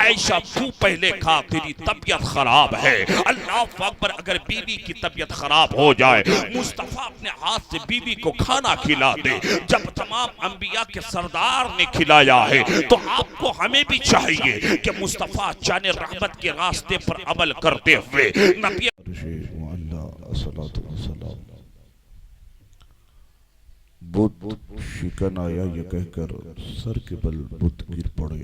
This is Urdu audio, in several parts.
عائشہ تو پہلے کھا، تیری طبیعت خراب ہے۔ اللہ اکبر، اگر بیوی کی طبیعت خراب ہو جائے، مصطفیٰ اپنے ہاتھ سے بیوی کو کھانا کھلا دے۔ جب تمام انبیاء کے سردار نے کھلایا ہے تو آپ کو ہمیں بھی چاہیے کہ مصطفیٰ جان رحمت کے راستے پر عمل کرتے ہوئے نبی بدھ شکن آیا یہ کہہ کر سر کے بل بدھ گر پڑے،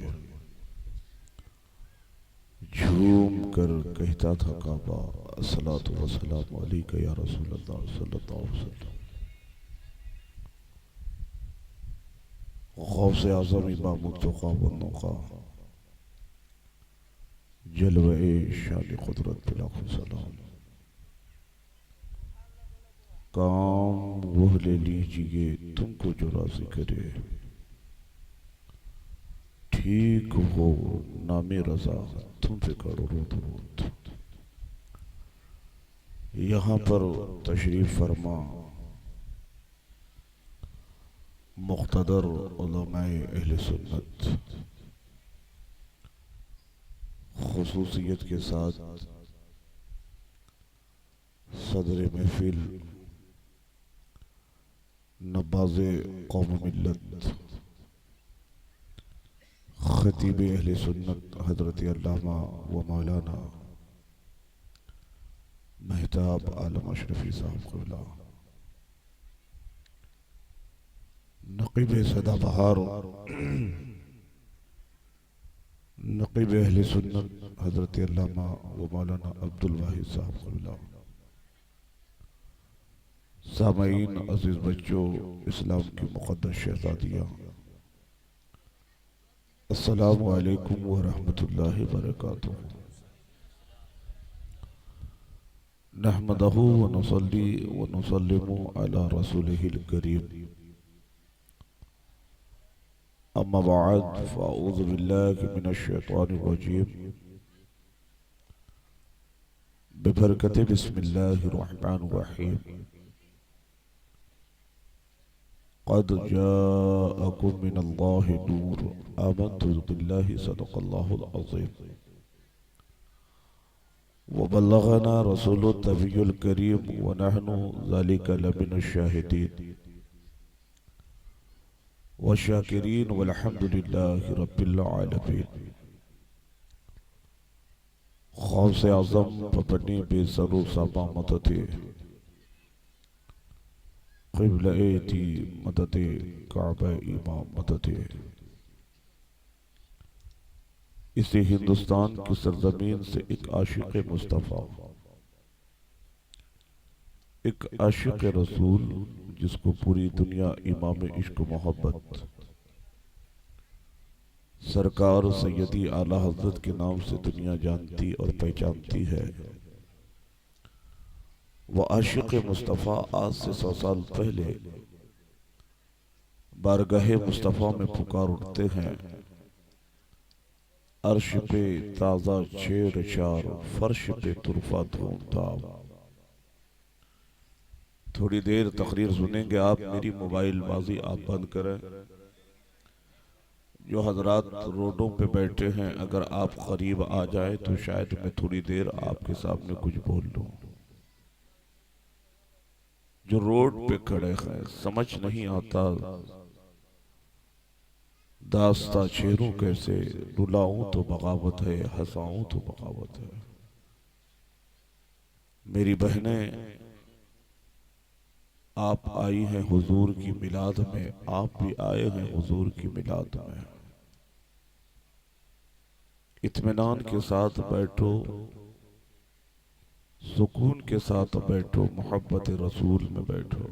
جھوم کر کہتا تھا کعبہ الصلاۃ والسلام علیک یا رسول اللہ صلی اللہ علیہ وسلم۔ غوث اعظم امام التقیٰ والنقیٰ، جلوہ شان قدرت بلاکھ سلام، کام وہ لے لیجئے تم کو جو راضی کرے، ٹھیک ہو نام رضا تم پہ کرو درود۔ یہاں پر تشریف فرما مقتدر علماء اہل سنت، خصوصیت کے ساتھ صدر محفل نباز قوم ملت خطیب اہل سنت حضرت علامہ و مولانا مہتاب عالم اشرفی صاحب قبلہ، نقیب سدا بہار نقیب اہل سنت حضرت علامہ و مولانا عبدالواحد صاحب قبلہ، سامعین عزیز بچوں، اسلام کی مقدس شہزادیاں، السلام علیکم ورحمۃ اللہ وبرکاتہ۔ نحمدہ ونصلی ونسلم علی رسولہ الکریم، اما بعد فاعوذ باللہ من الشیطان الرجیم، ببرکت بسم اللہ الرحمن الرحیم، قد جاءکم من اللہ نور آمنت باللہ صدق اللہ العظیم، وبلغنا رسول النبی الکریم ونحن ذلك لمن الشاہدین والشاکرین والحمد للہ رب العالمین۔ غوث اعظم پپنی بے سر و ساما مدد قبلہ ایتی مدد کعبہ امام مدد، اسی ہندوستان کی سرزمین سے ایک عاشق مصطفیٰ، ایک عاشق رسول جس کو پوری دنیا امام عشق و محبت سرکار سیدی اعلیٰ حضرت کے نام سے دنیا جانتی اور پہچانتی ہے، وہ عاشق مصطفیٰ آج سے 100 سال پہلے بارگاہ مصطفیٰ میں پکار اٹھتے ہیں، عرش پہ تازہ چھیڑ چھاڑ فرش پہ طرفہ دھوم دھام۔ تھوڑی دیر تقریر سنیں گے آپ، میری موبائل بازی آپ بند کریں۔ جو حضرات روڈوں پہ بیٹھے ہیں اگر آپ قریب آ جائیں تو شاید میں تھوڑی دیر آپ کے سامنے کچھ بول لوں۔ جو روڈ پہ کھڑے ہیں سمجھ نہیں آتا داستہ شیروں کیسے، رلاؤں تو بغاوت ہے ہنساؤں تو بغاوت ہے۔ میری بہنیں آپ آئی ہیں حضور کی میلاد میں، آپ بھی آئے ہیں حضور کی میلاد میں، اطمینان کے ساتھ بیٹھو، سکون کے ساتھ بیٹھو، محبت رسول میں بیٹھو۔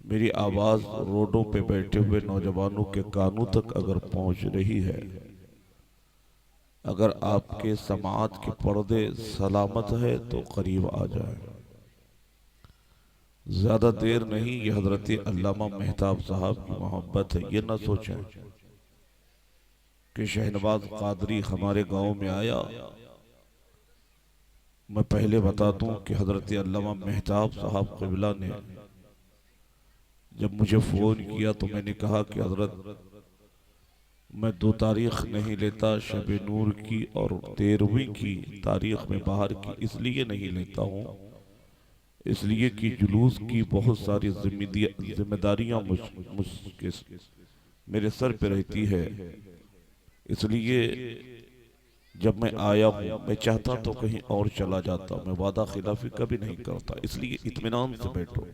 میری آواز روڈوں پہ بیٹھے ہوئے نوجوانوں کے کانوں تک اگر پہنچ رہی ہے، اگر آپ کے سماعت کے پردے سلامت ہے تو قریب آ جائیں۔ زیادہ دیر نہیں، یہ حضرت علامہ مہتاب صاحب کی محبت ہے۔ یہ نہ سوچیں کہ شہنواز قادری ہمارے گاؤں میں آیا۔ میں پہلے بتا دوں کہ حضرت علامہ مہتاب صاحب قبلہ نے جب مجھے فون کیا تو میں نے کہا کہ حضرت میں دو تاریخ نہیں لیتا، شب نور کی اور 13ویں کی تاریخ میں باہر کی اس لیے نہیں لیتا ہوں، اس لیے کہ جلوس کی بہت ساری ذمہ داریاں میرے سر پہ رہتی ہے، اس لیے جب میں آیا ہوں میں چاہتا تو کہیں اور چلا جاتا، میں وعدہ خلافی کبھی نہیں کرتا، اس لیے اطمینان سے بیٹھو،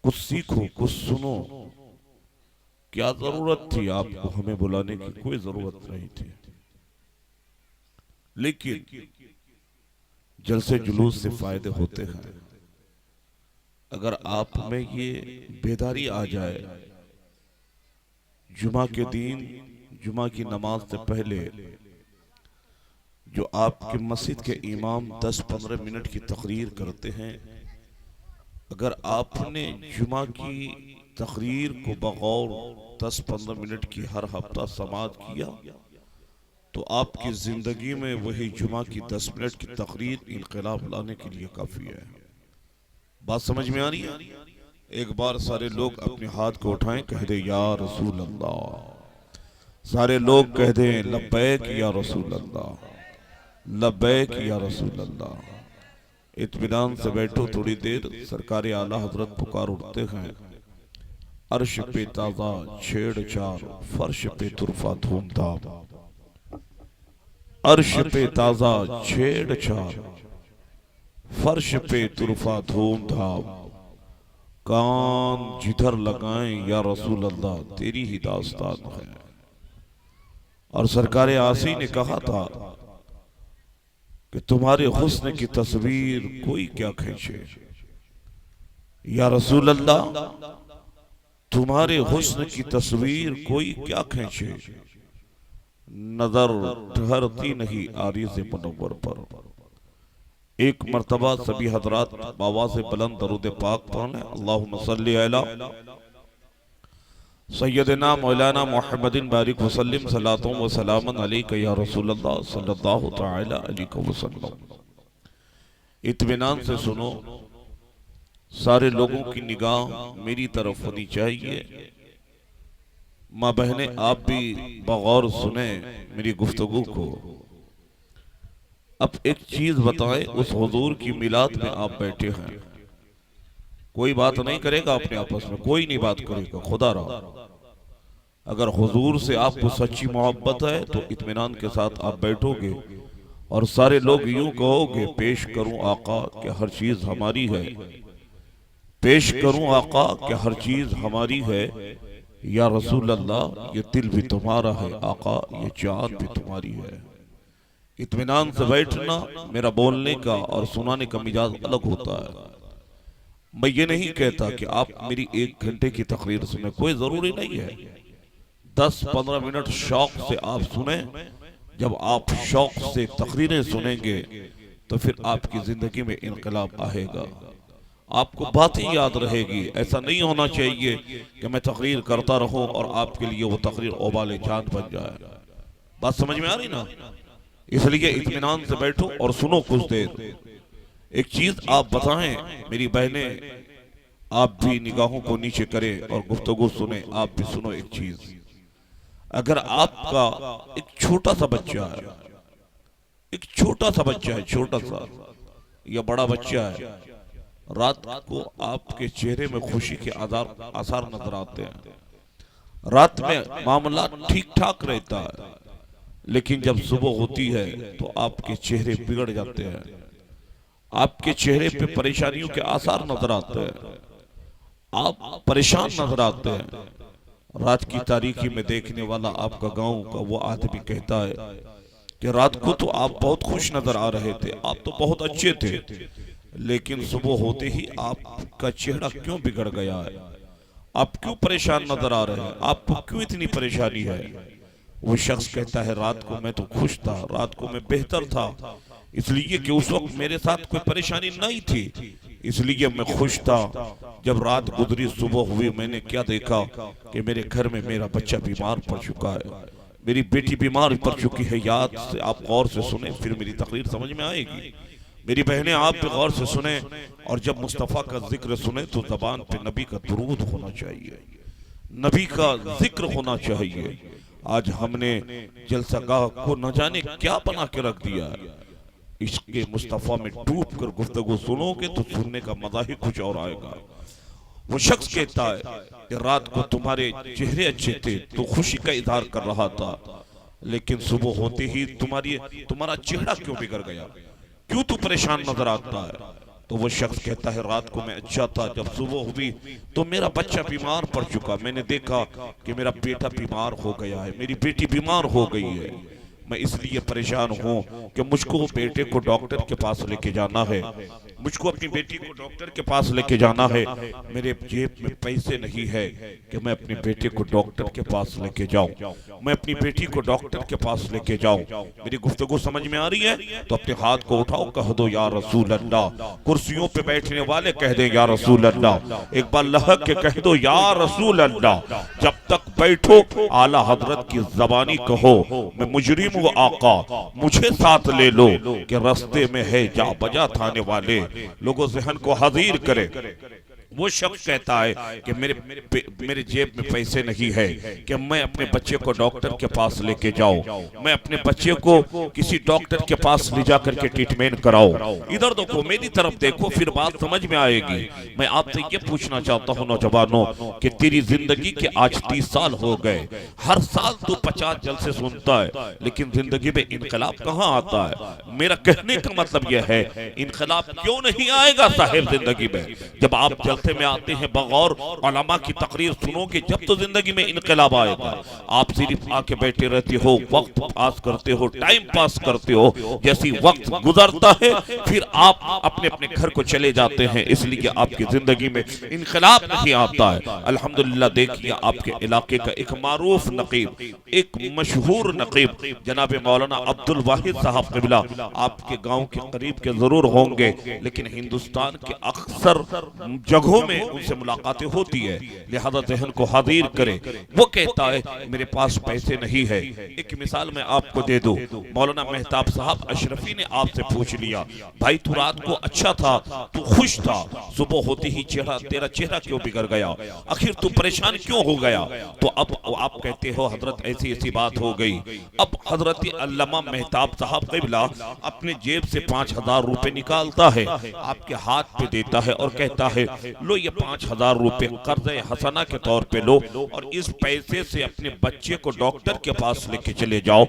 کچھ سیکھو، کچھ سنو۔ کیا ضرورت تھی آپ کو ہمیں بلانے کی؟ کوئی ضرورت نہیں تھی، لیکن جلسے جلوس سے فائدے ہوتے ہیں۔ اگر آپ میں یہ بیداری آ جائے، جمعہ کے دن جمعہ کی نماز سے پہلے جو آپ کے مسجد کے امام 10-15 منٹ کی تقریر کرتے ہیں، اگر آپ نے جمعہ کی تقریر کو بغور 10-15 منٹ کی ہر ہفتہ سماعت کیا تو آپ کی زندگی میں وہی جمعہ کی 10 منٹ کی تقریر انقلاب لانے کے لیے کافی ہے۔ بات سمجھ میں آ رہی ہے؟ ایک بار سارے لوگ اپنے ہاتھ کو اٹھائیں، کہہ دیں یا رسول اللہ، سارے لوگ کہہ دیں لبیک یا رسول اللہ، لبیک یا رسول اللہ۔ اطمینان سے بیٹھو، تھوڑی دیر سرکار اعلیٰ حضرت پکار اٹھتے ہیں، عرش پہ تازہ چھیڑ چھاڑ، فرش پہ ترفع دھوم دھام، عرش پہ تازہ چھیڑ چھاڑ، فرش پہ ترفع دھوم دھام، کان جدھر لگائیں یا رسول اللہ تیری ہی داستان ہے۔ اور سرکار آسی نے کہا تھا کہ تمہارے حسن کی تصویر کوئی کیا کھینچے، یا رسول اللہ تمہارے حسن کی تصویر کوئی کیا کھینچے، نظر ٹھہرتی نہیں عارض منور پر۔ ایک مرتبہ سبھی حضرات بآواز بلند درود پاک پڑھیں، اللہم صلی علی سیدنا مولانا محمد بارک وسلم، صلاۃ و سلام علیک یا رسول اللہ صلی اللہ تعالی علیہ وسلم۔ اطمینان سے سنو، سارے لوگوں کی نگاہ میری طرف ہونی چاہیے۔ ماں بہنیں آپ بھی بغور سنیں میری گفتگو کو۔ اب ایک چیز بتائیں، اس حضور کی میلاد میں آپ بیٹھے ہیں، کوئی بات نہیں کرے گا اپنے آپس میں، کوئی نہیں بات کرے گا، خدا رہا۔ اگر حضور سے آپ کو سچی محبت ہے تو اطمینان کے ساتھ آپ بیٹھو گے اور سارے لوگ یوں کہو گے، پیش کروں آقا کہ ہر چیز ہماری ہے، پیش کروں آقا کہ ہر چیز ہماری ہے، یا رسول اللہ یہ دل بھی تمہارا ہے، آقا یہ جان بھی تمہاری ہے۔ اطمینان سے بیٹھنا میرا بولنے کا اور سنانے کا مزاج الگ ہوتا ہے۔ میں یہ نہیں کہتا کہ آپ میری 1 گھنٹے کی تقریر سنیں، کوئی ضروری نہیں ہے، 10-15 منٹ شوق سے آپ سنیں۔ جب آپ شوق سے تقریریں سنیں گے تو پھر آپ کی زندگی میں انقلاب آئے گا، آپ کو باتیں یاد رہے گی۔ ایسا نہیں ہونا چاہیے کہ میں تقریر کرتا رہوں اور آپ کے لیے وہ تقریر اوبال جان بن جائے۔ بات سمجھ میں آ رہی نا؟ اس لیے اطمینان سے بیٹھو اور سنو کچھ دیر۔ ایک چیز آپ بتائیں میری بہنیں، آپ بھی نگاہوں کو نیچے کریں اور گفتگو سنیں، آپ بھی سنو ایک چیز۔ اگر آپ کا ایک چھوٹا سا بچہ ہے، ایک چھوٹا سا بچہ ہے، چھوٹا سا یا بڑا بچہ ہے، رات کو آپ کے چہرے میں خوشی کے آثار نظر آتے ہیں، رات میں معاملات ٹھیک ٹھاک رہتا ہے، لیکن جب صبح ہوتی ہے تو آپ کے چہرے بگڑ جاتے ہیں، آپ کے چہرے پہ پریشانیوں کے آثار نظر آتے ہیں، آپ پریشان نظر آتے ہیں۔ رات کی تاریکی میں دیکھنے والا آپ کا گاؤں کا وہ آدمی کہتا ہے کہ رات کو تو آپ بہت خوش نظر آ رہے تھے، آپ تو بہت اچھے تھے، لیکن صبح ہوتے ہی آپ کا چہرہ کیوں بگڑ گیا ہے؟ آپ کیوں پریشان نظر آ رہے ہیں؟ آپ کو کیوں اتنی پریشانی ہے؟ وہ شخص کہتا ہے رات کو میں تو خوش تھا، رات کو میں بہتر تھا، اس لیے کہ اس وقت میرے ساتھ کوئی پریشانی نہیں تھی، اس لیے میں خوش تھا۔ جب رات گزری، صبح ہوئی، میں نے کیا دیکھا کہ میرے گھر میں میرا بچہ بیمار پڑ چکا ہے، میری بیٹی بیمار پڑ چکی ہے۔ یاد سے آپ غور سے سنیں، پھر میری تقریر سمجھ میں آئے گی۔ میری بہنیں آپ بھی غور سے سنیں، اور جب مصطفیٰ کا ذکر سنیں تو زبان پہ نبی کا درود ہونا چاہیے، نبی کا ذکر ہونا چاہیے۔ آج ہم نے جلسہ گاہ کو نہ جانے کیا بنا کے رکھ دیا ہے۔ عشق مصطفیٰ میں ڈوب کر گفتگو سنو گے تو سننے کا مزہ ہی کچھ اور آئے گا۔ وہ شخص کہتا ہے کہ رات کو تمہارے چہرے اچھے تھے تو خوشی کا اظہار کر رہا تھا، لیکن صبح ہوتے ہی تمہارا چہرہ کیوں بگڑ گیا، کیوں تو پریشان نظر آتا ہے؟ تو وہ شخص کہتا ہے رات کو میں اچھا تھا، جب صبح ہوئی تو میرا بچہ بیمار پڑ چکا، میں نے دیکھا کہ میرا بیٹا بیمار ہو گیا ہے، میری بیٹی بیمار ہو گئی ہے، میں اس لیے پریشان ہوں کہ مجھ کو بیٹے کو ڈاکٹر کے پاس لے کے جانا ہے، مجھ کو اپنی بیٹی کو ڈاکٹر کے پاس لے کے جانا ہے، میرے جیب میں پیسے نہیں ہے کہ میں اپنے بیٹے کو ڈاکٹر کے پاس لے کے جاؤں، میں اپنی بیٹی کو ڈاکٹر کے پاس لے کے جاؤں۔ میری گفتگو سمجھ میں آ رہی ہے تو اپنے ہاتھ کو اٹھاؤ، کہہ دو یا رسول اللہ۔ کرسیوں پہ بیٹھنے والے کہہ دیں یا رسول اللہ، ایک بار لہک کے کہہ دو یا رسول اللہ۔ جب تک بیٹھو اعلیٰ حضرت کی زبانی کہو، میں مجرم ہوں آقا مجھے ساتھ لے لو، کہ رستے میں ہے جا بجا تھانے والے، لوگوں ذہن کو حاضر کرے۔ وہ شخص کہتا ہے کہ میرے جیب میں پیسے نہیں ہے کہ میں اپنے بچے کو ڈاکٹر کے پاس لے کے جاؤں، میں اپنے بچے کو کسی ڈاکٹر کے پاس لے جا کر کے ٹریٹمنٹ کراؤں۔ ادھر دیکھو، میری طرف دیکھو، پھر بات سمجھ میں آئے گی۔ میں آپ سے یہ پوچھنا چاہتا ہوں نوجوانوں کہ تیری زندگی کے آج 30 سال ہو گئے، ہر سال تو 50 جلسے سنتا ہے، لیکن زندگی میں انقلاب کہاں آتا ہے؟ میرا کہنے کا مطلب یہ ہے انقلاب کیوں نہیں آئے گا صاحب زندگی میں؟ جب آپ جلسے میں آتے ہیں بغور علماء کی تقریر سنو گے جب تو زندگی میں انقلاب آئے گا۔ آپ صرف آ کے بیٹھے رہتے ہو، وقت پاس کرتے ہو، ٹائم پاس کرتے ہو، جیسی وقت گزرتا ہے پھر آپ اپنے اپنے گھر کو چلے جاتے ہیں، اس لیے آپ کی زندگی میں انقلاب نہیں آتا ہے۔ الحمدللہ دیکھیے آپ کے علاقے کا ایک معروف نقیب، ایک مشہور نقیب جناب مولانا عبدالواحد صاحب قبلہ آپ کے گاؤں کے قریب کے ضرور ہوں گے، لیکن ہندوستان کے اکثر جگہوں میں ان سے ملاقاتیں ہوتی ہے، لہذا ذہن کو حاضر کرے۔ وہ کہتا ہے میرے پاس پیسے نہیں ہے۔ ایک مثال میں آپ کو دے دوں، مولانا مہتاب صاحب اشرفی نے آپ سے پوچھ لیا بھائی تو رات کو اچھا تھا، تو خوش تھا، صبح ہوتے ہی تیرا چہرہ کیوں بگڑ گیا، آخر تو پریشان کیوں ہو گیا؟ تو اب آپ کہتے ہو حضرت ایسی ایسی بات ہو گئی۔ اب حضرت علامہ مہتاب صاحب قبلہ اپنے جیب سے 5000 روپے نکالتا ہے، آپ کے ہاتھ پہ دیتا ہے اور کہتا ہے لو یہ 5000 روپے قرض حسنہ کے طور پہ لو، اور اس پیسے سے اپنے بچے کو ڈاکٹر کے پاس لے کے چلے جاؤ،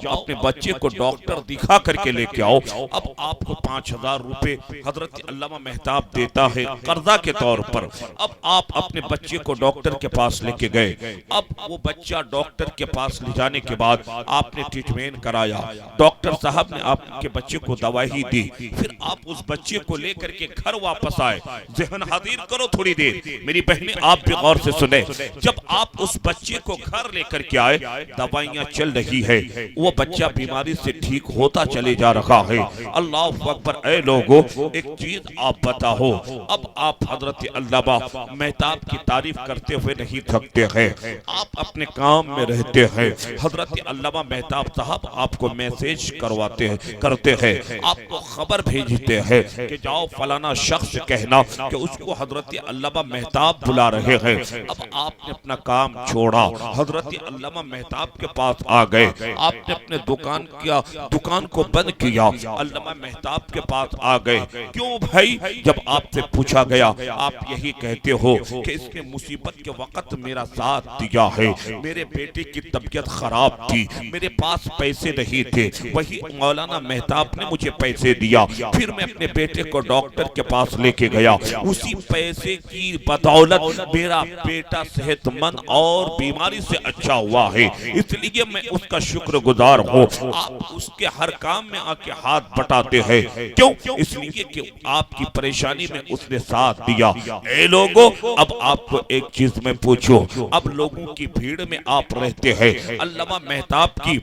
اپنے بچے کو ڈاکٹر دکھا کر کے لے کے آؤ۔ اب آپ کو 5000 روپے حضرت علامہ مہتاب دیتا ہے قرضہ کے طور پر۔ اب آپ اپنے بچے کو ڈاکٹر کے پاس لے کے گئے، اب وہ بچہ ڈاکٹر کے پاس لے جانے کے بعد آپ نے ٹریٹمنٹ کرایا، ڈاکٹر صاحب نے آپ کے بچے کو دوائی دی، پھر آپ اس بچے کو لے کر کے گھر واپس آئے۔ ذہن حاضر کرو تھوڑی دیر، میری بہنیں آپ بھی غور سے سنیں۔ جب آپ اس بچے کو گھر لے کر کے آئے، دوائیاں چل رہی ہے، وہ بچہ بیماری سے ٹھیک ہوتا چلے جا رہا ہے۔ اللہ اکبر! اے لوگوں ایک چیز آپ بتاؤ، اب آپ حضرت علامہ مہتاب کی تعریف کرتے ہوئے نہیں تھکتے ہیں، آپ اپنے کام میں رہتے ہیں۔ حضرت علامہ مہتاب صاحب آپ کو میسیج کرتے ہیں، آپ کو خبر بھیجتے ہیں کہ جاؤ فلانا شخص کہنا کہ اس کو حضرت علامہ مہتاب بلا رہے ہیں۔ اب آپ نے اپنا کام چھوڑا، حضرت علامہ مہتاب کے پاس آ گئے، آپ نے اپنے دکان کو بند کیا، علامہ مہتاب کے پاس آ گئے۔ کیوں بھائی؟ جب آپ سے پوچھا گیا آپ یہی کہتے ہو کہ اس نے مصیبت کے وقت میرا ساتھ دیا ہے، میرے بیٹے کی طبیعت خراب تھی، میرے پاس پیسے نہیں تھے، وہی مولانا مہتاب نے مجھے پیسے دیا، پھر میں اپنے بیٹے کو ڈاکٹر کے پاس لے کے گیا، اسی پیسے کی بدولت میرا بیٹا صحت مند اور بیماری سے اچھا ہوا ہے، اس لیے میں اس کا شکر گزار ہوں۔ آپ اس کے ہر کام میں آ کے ہاتھ بٹاتے ہیں، کیوں؟ اس لیے کہ آپ کی پریشانی میں اس نے ساتھ دیا۔ اے لوگوں اب آپ کو ایک چیز میں پوچھو، اب لوگوں کی بھیڑ میں آپ رہتے ہیں، علامہ مہتاب کی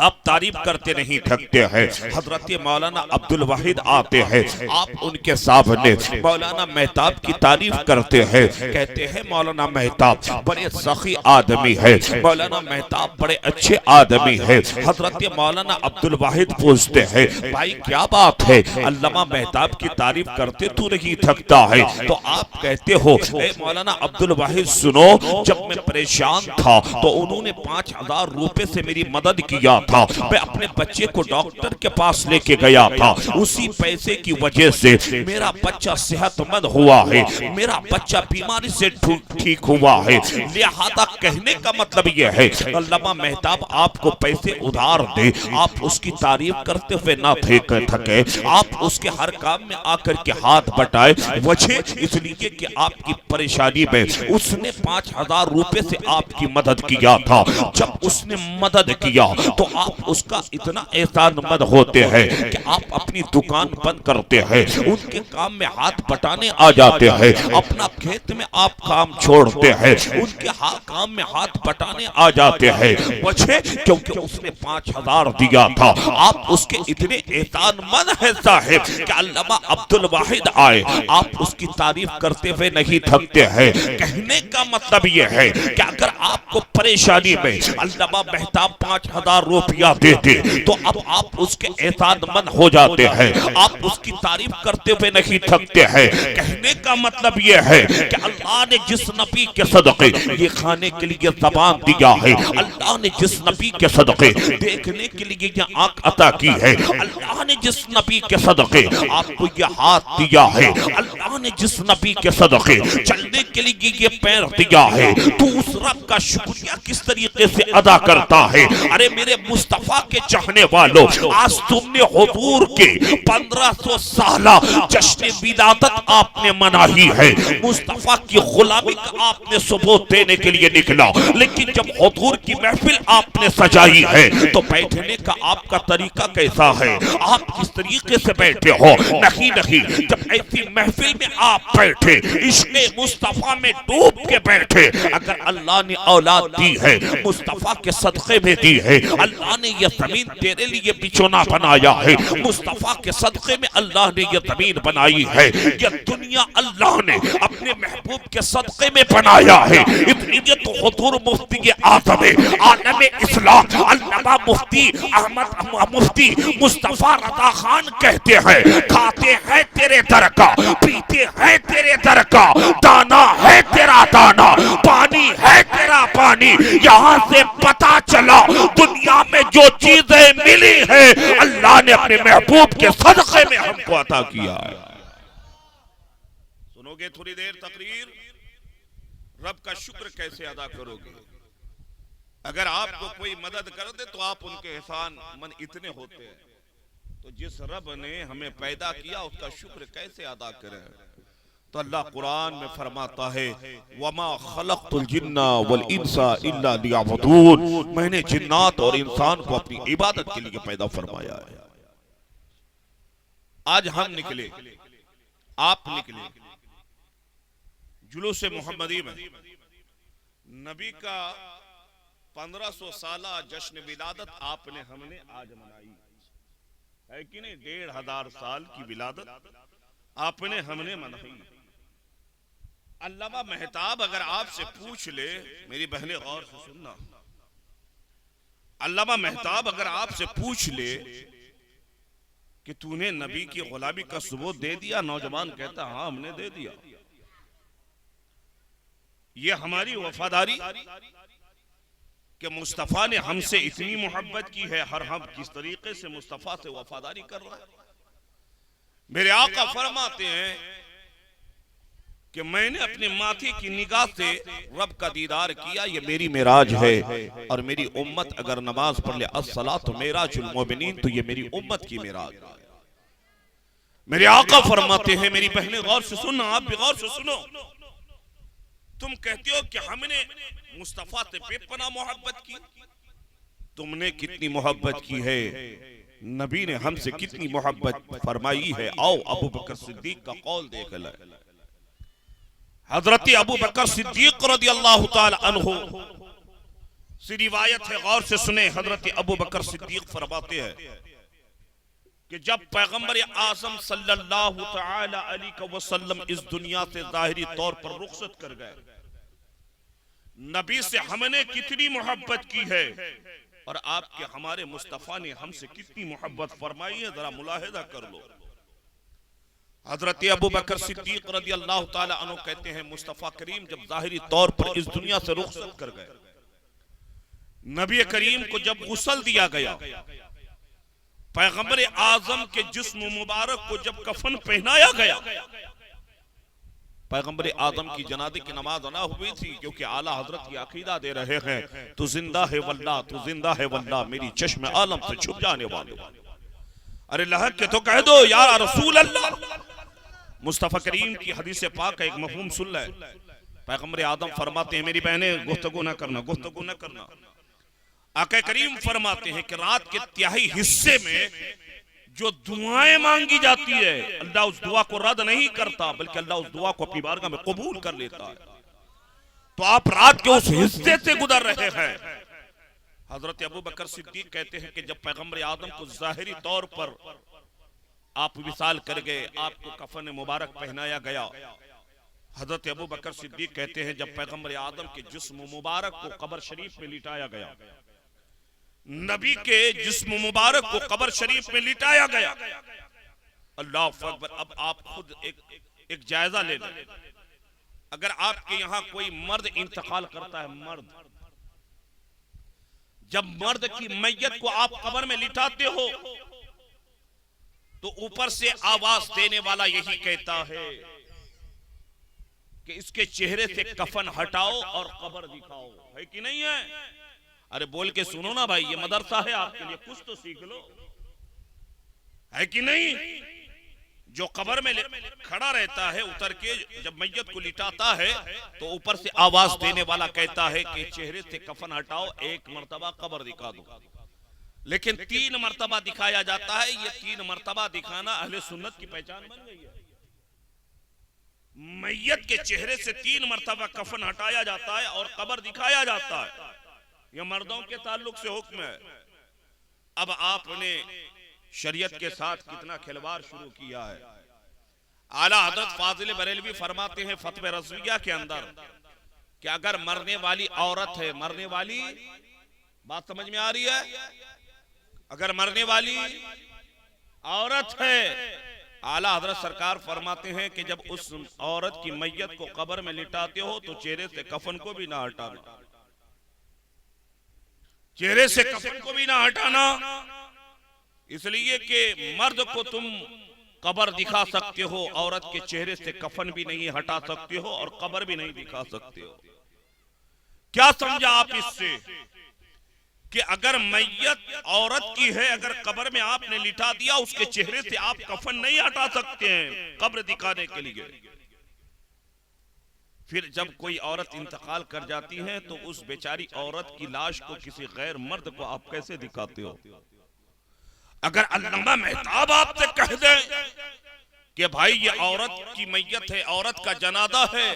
آپ تعریف کرتے نہیں تھکتے ہیں۔ حضرت مولانا عبدالواحد آتے ہیں، آپ ان کے سامنے مولانا مہتاب کی تعریف کرتے ہیں، کہتے ہیں مولانا مہتاب بڑے سخی آدمی ہے، مولانا مہتاب بڑے اچھے آدمی ہے۔ حضرت مولانا عبدالواحد پوچھتے ہیں بھائی کیا بات ہے، علامہ مہتاب کی تعریف کرتے تو نہیں تھکتا ہے؟ تو آپ کہتے ہو اے مولانا عبدالواحد سنو، جب میں پریشان تھا تو انہوں نے 5,000 روپے سے میری مدد کیا تھا، میں اپنے بچے کو ڈاکٹر کے پاس لے کے گیا تھا، اسی پیسے کی وجہ سے میرا بچہ صحت مند ہوا ہے، میرا بچہ بیماری سے ٹھیک ہوا ہے۔ لہذا کہنے کا مطلب یہ ہے علامہ مہتاب آپ کو پیسے ادھار دے، آپ اس کی تعریف کرتے ہوئے نہ تھکے، آپ اس کے ہر کام میں آ کر کے ہاتھ بٹائے، وجہ اس لیے کہ آپ کی پریشانی میں اس نے 5,000 روپے سے آپ کی مدد کیا تھا۔ جب اس نے مدد کیا تو آپ اس کا اتنا احسان مند ہوتے ہیں کہ آپ اپنی دکان بند کرتے ہیں، ان کے کام میں ہاتھ بٹانے آ جاتے ہیں، اپنا کھیت میں آپ کام چھوڑتے ہیں، ان کے کام میں ہاتھ بٹانے آ جاتے ہیں، وجہ کیونکہ اس نے 5,000 دیا تھا۔ آپ اس کے اتنے احسان مند ہیں صاحب کہ علامہ عبدالواحد آئے، آپ اس کی تعریف کرتے ہوئے نہیں تھکتے ہیں۔ کہنے کا مطلب یہ ہے کہ اگر آپ کو پریشانی میں علامہ مہتاب 5,000 روپیہ دیتے تو اب آپ اس کے احسان مند ہو جاتے ہیں، آپ اس کی تعریف کرتے ہوئے نہیں تھکتے ہیں۔ کہنے کا مطلب یہ ہے کہ اللہ نے جس نبی کے صدقے یہ کھانے کے لیے زبان دیا ہے، اللہ نے جس نبی کے صدقے دیکھنے کے لیے یہ آنکھ عطا کی ہے، اللہ نے جس نبی کے صدقے آپ کو یہ ہاتھ دیا ہے، اللہ نے جس نبی کے صدقے چلنے کے لیے یہ پیر دیا ہے، تو اس رب کا شکریہ کس طریقے سے ادا کرتا ہے؟ ارے میرے مصطفیٰ کے چاہنے والوں، آج تم نے حضور کے 1500 سالہ جشن ولادت آپ نے منائی ہے، مصطفیٰ کی غلامی کا آپ نے ثبوت دینے کے لیے نکلا، لیکن جب حضور کی محفل آپ نے سجائی ہے تو بیٹھنے کا آپ کا طریقہ کیسا ہے؟ آپ کس طریقے سے بیٹھے ہو؟ نہیں، جب ایسی محفل میں آپ بیٹھے، عشق مصطفیٰ میں ڈوب کے بیٹھے، اگر اللہ نے اولاد دی ہے مصطفیٰ کے صدقے میں دی ہے، اللہ نے یہ زمین تیرے لیے بچھونا بنایا ہے، مصطفیٰ کے صدقے میں اللہ نے یہ زمین بنائی ہے، یہ دنیا اللہ نے اپنے محبوب کے صدقے میں بنایا ہے۔ اتنی تو حضور مفتی اعظم عالم اسلام علامہ مفتی احمد مفتی مصطفیٰ رضا خان کہتے ہیں کھاتے ہیں تیرے در کا، پیتے ہیں تیرے در کا، دانا ہے تیرا دانا، پانی ہے تیرا پانی، یہاں سے پتا چلا دنیا میں جو چیزیں ملی ہیں اللہ نے اپنے محبوب کے صدقے میں ہم کو عطا کیا ہے۔ سنو گے تھوڑی دیر تقریر، رب کا شکر کیسے ادا کرو گے؟ اگر آپ کو کوئی مدد کر دے تو آپ ان کے احسان من اتنے ہوتے ہیں، تو جس رب نے ہمیں پیدا کیا اس کا شکر کیسے ادا کریں؟ تو اللہ قرآن میں فرماتا ہے وَمَا خَلَقْتُ الْجِنَّ وَالْإِنسَ إِلَّا لِيَعْبُدُونَ، میں نے جنات اور انسان کو اپنی عبادت کے لیے پیدا فرمایا ہے۔ آج ہم نکلے، آپ نکلے جلوس محمدی میں، نبی کا 1500 سالہ جشن ولادت آپ نے ہم نے آج منائی ہے کہ نہیں؟ 1500 سال کی ولادت آپ نے ہم نے منائی۔ علامہ مہتاب اگر آپ سے پوچھ لے، میری بہنیں غور سے سننا، علامہ مہتاب اگر آپ سے پوچھ لے کہ تو نے نبی کی غلامی کا ثبوت دے دیا، نوجوان کہتا ہاں ہم نے دے دیا۔ یہ ہماری وفاداری کہ مصطفیٰ نے ہم سے اتنی محبت کی ہے، ہر ہم کس طریقے سے مصطفیٰ سے وفاداری کر رہا ہے۔ میرے آقا فرماتے ہیں کہ میں نے اپنے ماتھے کی نگاہ سے رب کا دیدار کیا، یہ میری معراج ہے، اور میری امت اگر نماز پڑھ لے الصلاۃ معراج المومنین، تو یہ میری امت کی معراج ہے۔ میرے آقا فرماتے ہیں، میری بہنیں غور سے سننا، آپ بھی غور سے سنو، تم کہتے ہو کہ ہم نے مصطفیٰ سے بے پناہ محبت کی، تم نے کتنی محبت کی ہے، نبی نے ہم سے کتنی محبت فرمائی ہے۔ آؤ ابو بکر صدیق کا قول دیکھ لیں۔ حضرت ابو بکر صدیق رضی اللہ تعالی عنہ سی روایت ہے، غور سے سنیں، حضرت ابو بکر صدیق فرماتے ہیں کہ جب پیغمبر اعظم صلی اللہ تعالی علیہ وسلم اس دنیا سے ظاہری طور پر رخصت کر گئے، نبی سے ہم نے کتنی محبت کی ہے اور آپ کے ہمارے مصطفیٰ نے ہم سے کتنی محبت فرمائی ہے، ذرا ملاحظہ کر لو۔ حضرت ابو بکر صدیق رضی اللہ تعالی عنہ کہتے ہیں مصطفیٰ کریم جب ظاہری طور پر اس دنیا سے رخصت کر گئے، نبی کریم کو جب غسل دیا گیا، پیغمبر اعظم کے جسم مبارک کو جب کفن پہنایا گیا، پیغمبر اعظم کی جنازے کی نماز ادا ہوئی تھی، کیونکہ اعلیٰ حضرت یہ عقیدہ دے رہے ہیں تو زندہ ہے واللہ، تو زندہ ہے واللہ، میری چشم عالم سے چھپ جانے والے۔ ارے لہک کے تو کہہ دو یا رسول اللہ۔ مصطفیٰ کریم کی حدیث پاک کا ایک مفہوم سن لے، پیغمبر اعظم فرماتے ہیں میری بہنیں گفتگو نہ کرنا، گفتگو نہ کرنا۔ آقا کریم فرماتے ہیں کہ رات کے تہائی حصے میں جو دعائیں مانگی جاتی ہے، اللہ اس دعا کو رد نہیں کرتا بلکہ اللہ اس دعا کو اپنی بارگاہ میں قبول کر لیتا ہے۔ تو آپ رات کے اس حصے سے گزر رہے ہیں۔ حضرت ابو بکر صدیق کہتے ہیں کہ جب پیغمبر اعظم کو ظاہری طور پر آپ وصال کر گئے، آپ کو کفن مبارک پہنایا گیا، حضرت ابو بکر صدیق کہتے ہیں جب پیغمبر اعظم کے جسم مبارک کو قبر شریف میں لٹایا گیا، نبی کے جسم مبارک کو قبر شریف میں لٹایا گیا، اللہ اکبر۔ اب آپ خود ایک جائزہ لے لیں، اگر آپ کے یہاں کوئی مرد انتقال کرتا ہے، مرد، جب مرد کی میت کو آپ قبر میں لٹاتے ہو تو اوپر سے آواز دینے والا یہی کہتا ہے کہ اس کے چہرے سے کفن ہٹاؤ اور قبر دکھاؤ، ہے کہ نہیں ہے؟ ارے بول کے سنو نا بھائی، یہ مدرسہ ہے آپ کے لیے، کچھ تو سیکھ لو، ہے کہ نہیں؟ جو قبر میں کھڑا رہتا ہے، اتر کے جب میت کو لٹاتا ہے تو اوپر سے آواز دینے والا کہتا ہے کہ چہرے سے کفن ہٹاؤ، ایک مرتبہ قبر دکھا دو۔ لیکن 3 مرتبہ دکھایا جاتا ہے، یہ 3 مرتبہ دکھانا اہل سنت کی پہچان بن گئی ہے۔ میت کے چہرے سے 3 مرتبہ کفن ہٹایا جاتا ہے اور قبر دکھایا جاتا ہے، یہ مردوں کے تعلق سے حکم ہے۔ اب آپ نے شریعت کے ساتھ کتنا کھلواڑ شروع کیا ہے۔ اعلیٰ حضرت فاضل بریلوی فرماتے ہیں فتوی رضویہ کے اندر کہ اگر مرنے والی عورت ہے، مرنے والی، بات سمجھ میں آ رہی ہے، اگر مرنے والی عورت ہے، اعلیٰ حضرت سرکار فرماتے ہیں کہ جب اس عورت کی میت کو قبر میں لٹاتے ہو تو چہرے سے کفن کو بھی نہ ہٹانا، چہرے سے کفن کو بھی نہ ہٹانا، اس لیے کہ مرد کو تم قبر دکھا سکتے ہو، عورت کے چہرے سے کفن بھی نہیں ہٹا سکتے ہو اور قبر بھی نہیں دکھا سکتے ہو۔ کیا سمجھا آپ اس سے؟ کہ اگر میت عورت کی ہے، اگر قبر میں آپ نے لٹا دیا، اس کے چہرے سے آپ کفن نہیں ہٹا سکتے ہیں قبر دکھانے کے لیے۔ پھر جب کوئی عورت انتقال کر جاتی ہے تو اس بیچاری عورت کی لاش کو کسی غیر مرد کو آپ کیسے دکھاتے ہو؟ اگر علامہ مہتاب آپ سے کہہ دیں کہ بھائی یہ عورت کی میت ہے، عورت کا جنازہ ہے،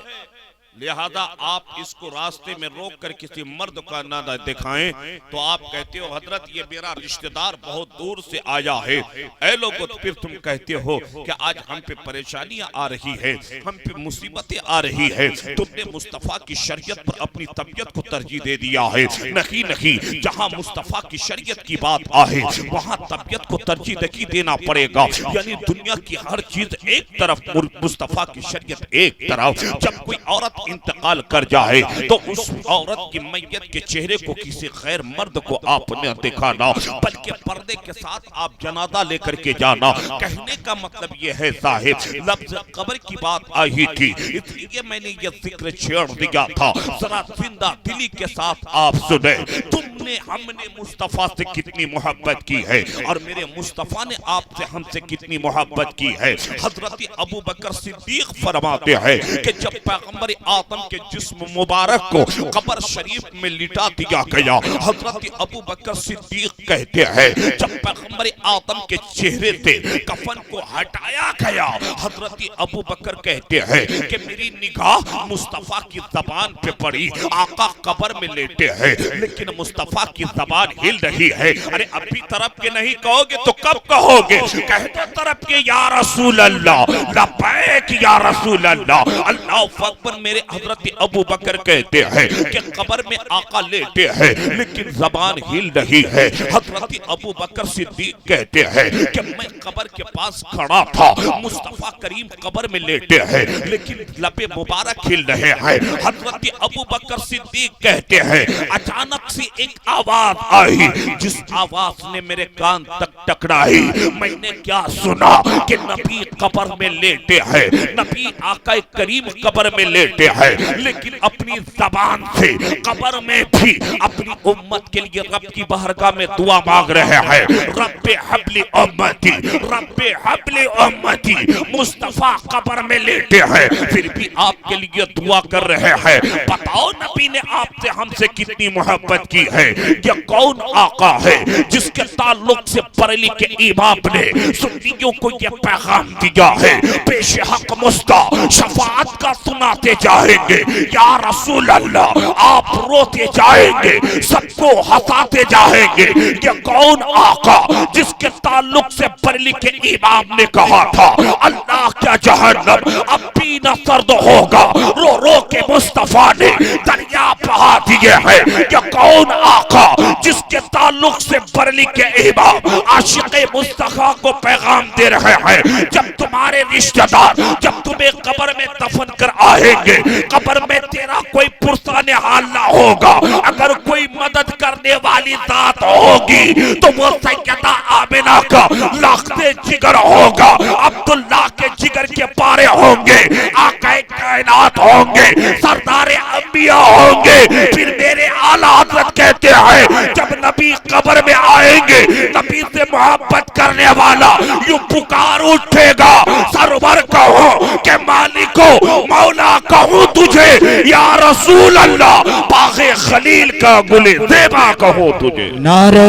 لہذا آپ اس کو راستے میں روک کر کسی مرد کا نہ دکھائیں، تو آپ کہتے ہو حضرت یہ میرا رشتہ دار بہت دور سے آیا ہے۔ اے لوگو، پھر تم کہتے ہو کہ آج ہم پہ پریشانیاں آ رہی ہے، ہم پہ مصیبتیں آ رہی ہے، تم نے مصطفیٰ کی شریعت پر اپنی طبیعت کو ترجیح دے دیا ہے۔ نہیں، جہاں مصطفیٰ کی شریعت کی بات آئے وہاں طبیعت کو ترجیح دینا پڑے گا، یعنی دنیا کی ہر چیز ایک طرف، مصطفیٰ کی شریعت ایک طرف۔ جب کوئی عورت انتقال کر جائے تو اس عورت کی میت کے چہرے کو کسی غیر مرد کو آپ نے دکھانا، بلکہ پردے کے ساتھ آپ جنازہ لے کر کے جانا۔ کہنے کا مطلب یہ ہے صاحب، لفظ قبر کی بات آئی تھی اس لیے میں نے یہ ذکر چھیڑ دیا تھا، ذرا زندہ دلی کے ساتھ آپ سنیں۔ تم ہم نے مصطفیٰ سے کتنی محبت کی ہے اور میرے مصطفیٰ نے آپ سے ہم سے کتنی محبت کی ہے۔ حضرت ابو بکر صدیق فرماتے ہیں کہ جب پیغمبر آدم کے جسم مبارک کو قبر شریف میں لٹا دیا گیا، حضرت ابو بکر صدیق کہتے ہیں جب پیغمبر آدم کے چہرے سے کفن کو ہٹایا گیا، حضرت ابو بکر کہتے ہیں کہ میری نگاہ مصطفیٰ کی زبان پہ پڑی۔ آقا قبر میں لیٹے ہیں لیکن مصطفیٰ کی زبان ہل رہی ہے۔ ارے ابھی طرف کے نہیں کہو گے تو کب کہو گے؟ کہہ دو طرف کے یا رسول اللہ، لبیک یا رسول اللہ۔ اللہ اکبر۔ میرے حضرت ابو بکر کہتے ہیں کہ قبر میں آقا لیٹے ہیں لیکن زبان ہل رہی ہے۔ حضرت ابو بکر صدیق کہتے ہیں کہ میں قبر کے پاس کھڑا تھا، مصطفیٰ کریم قبر میں لیٹے ہیں لیکن لب مبارک ہل رہے ہیں۔ حضرت ابو بکر صدیق کہتے ہیں اچانک سی ایک آواز آئی جس آواز نے میرے کان تک ٹکرائی۔ میں نے کیا سنا کہ نبی قبر میں لیٹے ہیں، نبی آقا کریم قبر میں لیٹے ہیں لیکن اپنی زبان سے قبر میں بھی اپنی امت کے لیے رب کی بارگاہ میں دعا مانگ رہے ہیں۔ رب حبل امتی، رب حبل امتی۔ مصطفیٰ قبر میں لیٹے ہیں پھر بھی آپ کے لیے دعا کر رہے ہیں۔ بتاؤ نبی نے آپ سے ہم سے کتنی محبت کی ہے۔ یہ کون آقا ہے جس کے تعلق سے بریلی کے امام نے سنیوں کو یہ پیغام دیا ہے، پیش حق مصطفیٰ شفاعت کا سناتے جائیں گے یا رسول اللہ، آپ روتے جائیں گے سب کو ہنساتے جائیں گے۔ یہ کون آقا جس کے تعلق سے بریلی کے امام نے کہا تھا اللہ کیا جہنم اب بھی نہ سرد ہوگا، رو رو کے مصطفیٰ نے دریا بہا دیے ہیں۔ یہ کون آقا جس کے تعلق سے بریلی کے امام عاشق مصطفیٰ کو پیغام دے رہے ہیں جب تمہارے رشتہ دار جب تمہیں قبر میں دفن کر آئیں گے، قبر میں تیرا کوئی پرسان حال نہ ہوگا، اگر کوئی مدد کرنے والی ذات ہوگی تو وہ سیدہ آمنہ کا لاختے جگر ہوگا، عبداللہ کے جگر کے پارے ہوں گے، آقا کائنات ہوں گے، سردار انبیاء ہوں گے۔ پھر میرے اعلیٰ حضرت کہتے ہیں جب نبی قبر میں آئیں گے، نبی سے محبت کرنے والا یوں پکار اٹھے گا سرور کہو کہ مالکو مولا کہوں تجھے یا رسول اللہ، باغ خلیل کا گل زیبا کہوں تجھے۔ نعرہ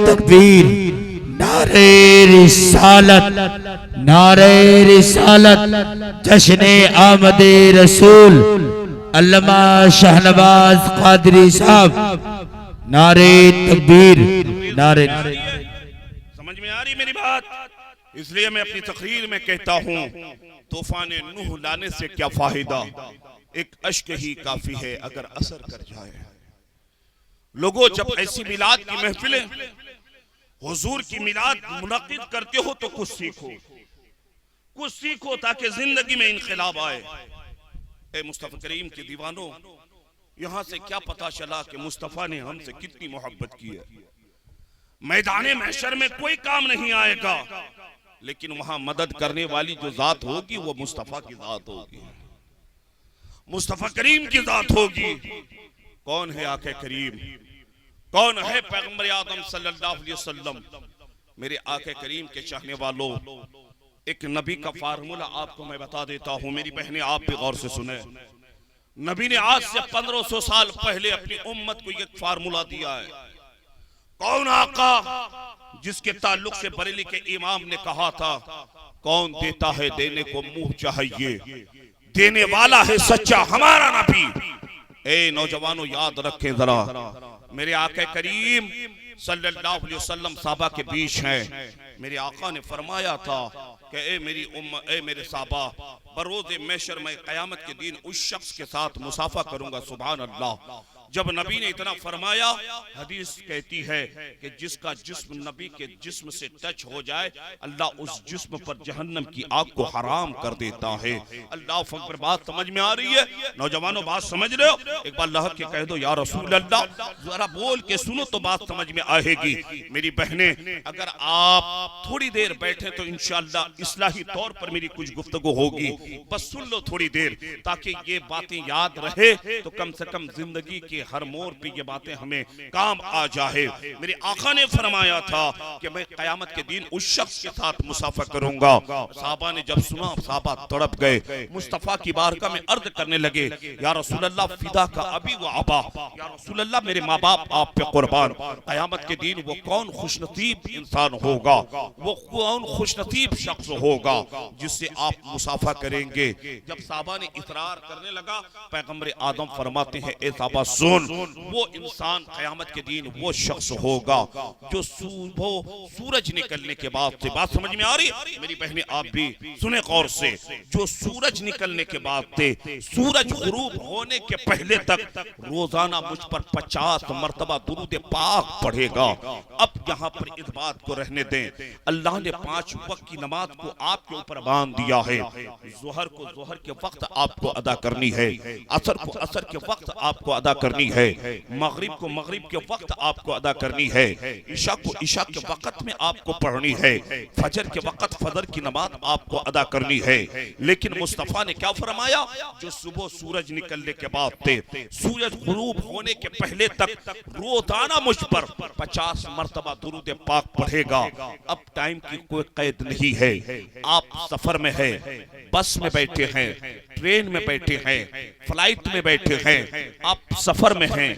تکبیر، نعرہ رسالت، نعرہ رسالت، جشن آمد رسول علامہ شہنواز قادری صاحب، نعرہ تکبیر، نعرہ۔ سمجھ میں آ رہی میری بات؟ اس لیے میں اپنی تقریر میں کہتا ہوں طوفان نوح لانے سے کیا فائدہ، ایک اشک ہی کافی ہے اگر اثر کر جائے۔ لوگوں جب ایسی میلاد کی محفلیں حضور کی میلاد منعقد کرتے ہو تو کچھ سیکھو، کچھ سیکھو تاکہ زندگی میں انقلاب آئے۔ اے مصطفیٰ کریم کے دیوانوں، یہاں سے کیا پتا چلا کہ مصطفیٰ نے ہم سے کتنی محبت کی ہے۔ میدان محشر میں کوئی کام نہیں آئے گا لیکن وہاں مدد کرنے والی جو ذات ہوگی وہ مصطفیٰ کی ذات ہوگی، مصطفیٰ کریم کی ذات ہوگی۔ کون ہے آقا کریم؟ کون ہے پیغمبر آدم صلی اللہ علیہ وسلم؟ میرے آقا کریم کے چاہنے والوں، ایک نبی کا فارمولہ آپ کو میں بتا دیتا ہوں، میری بہنیں آپ بھی غور سے سنیں۔ نبی نے آج سے 1500 سال پہلے اپنی امت کو ایک فارمولہ دیا ہے۔ کون آقا جس کے تعلق سے بریلی کے امام نے کہا تھا کون دیتا ہے دینے کو منہ چاہیے، دینے والا ہے سچا ہمارا نبی۔ اے نوجوانوں یاد رکھیں ذرا، میرے آقا کریم صلی اللہ علیہ وسلم صحابہ کے بیچ ہیں۔ میرے آقا نے فرمایا تھا کہ اے میری امت، اے میرے صحابہ، بروز محشر میں قیامت کے دن اس شخص کے ساتھ مصافحہ کروں گا، سبحان اللہ۔ جب نبی نے اتنا فرمایا، حدیث کہتی ہے کہ جس کا جسم نبی کے جسم سے ٹچ ہو جائے اللہ اس جسم پر جہنم کی آگ کو حرام کر دیتا ہے۔ اللہ اکبر۔ بات سمجھ میں آ رہی ہے نوجوانوں؟ بات سمجھ رہے ہو؟ ایک بار اللہ کے کہہ دو یا رسول اللہ، ذرا بول کے سنو تو بات سمجھ میں آئے گی۔ میری بہنیں اگر آپ تھوڑی دیر بیٹھے تو انشاءاللہ اصلاحی طور پر میری کچھ گفتگو ہوگی، بس سن لو تھوڑی دیر تاکہ یہ باتیں یاد رہے تو کم سے کم زندگی کی کہ ہر موڑ پہ یہ باتیں ہمیں کام آ جائے۔ میرے آقا نے فرمایا تھا کہ میں قیامت کے دن اس شخص کے ساتھ مسافہ کروں گا۔ صحابہ نے جب سنا صحابہ تڑپ گئے، مصطفیٰ کی بارگاہ میں عرض کرنے لگے یا رسول اللہ فدا کا ابی و ابا، یا رسول اللہ میرے ماں باپ آپ پہ قربان، قیامت کے دن وہ کون خوش نصیب انسان ہوگا، وہ کون خوش نصیب شخص ہوگا جس سے آپ مسافہ کریں گے۔ جب صحابہ نے اصرار کرنے لگا، پیغمبر آدم فرماتے ہیں اے صحابہ سن، وہ انسان قیامت کے دن وہ شخص ہوگا جو صبح سورج نکلنے کے بعد سے، بات سمجھ میں آ رہی ہے میری بہنیں آپ بھی سنیں غور سے، جو سورج نکلنے کے بعد سے سورج غروب ہونے کے پہلے تک روزانہ مجھ پر 50 مرتبہ درود پاک پڑھے گا۔ اب یہاں پر اس بات کو رہنے دیں، اللہ نے 5 وقت کی نماز کو آپ کے اوپر باندھ دیا ہے۔ ظہر کو ظہر کے وقت آپ کو ادا کرنی ہے، عصر کو عصر کے وقت آپ کو ادا کرنی ہے، مغرب کو مغرب کے وقت آپ کو ادا کرنی ہے، عشاء کو عشاء کے وقت میں آپ کو پڑھنی ہے، فجر کے وقت فجر کی نماز آپ کو ادا کرنی ہے۔ لیکن مصطفیٰ نے کیا فرمایا؟ جو صبح سورج نکلنے کے بعد سے سورج غروب ہونے کے پہلے تک روزانہ مجھ پر 50 مرتبہ درود پاک پڑھے گا۔ اب ٹائم کی کوئی قید نہیں ہے، آپ سفر میں ہیں، بس میں بیٹھے ہیں، ٹرین میں بیٹھے ہیں، فلائٹ میں بیٹھے ہیں، آپ سفر میں ہیں،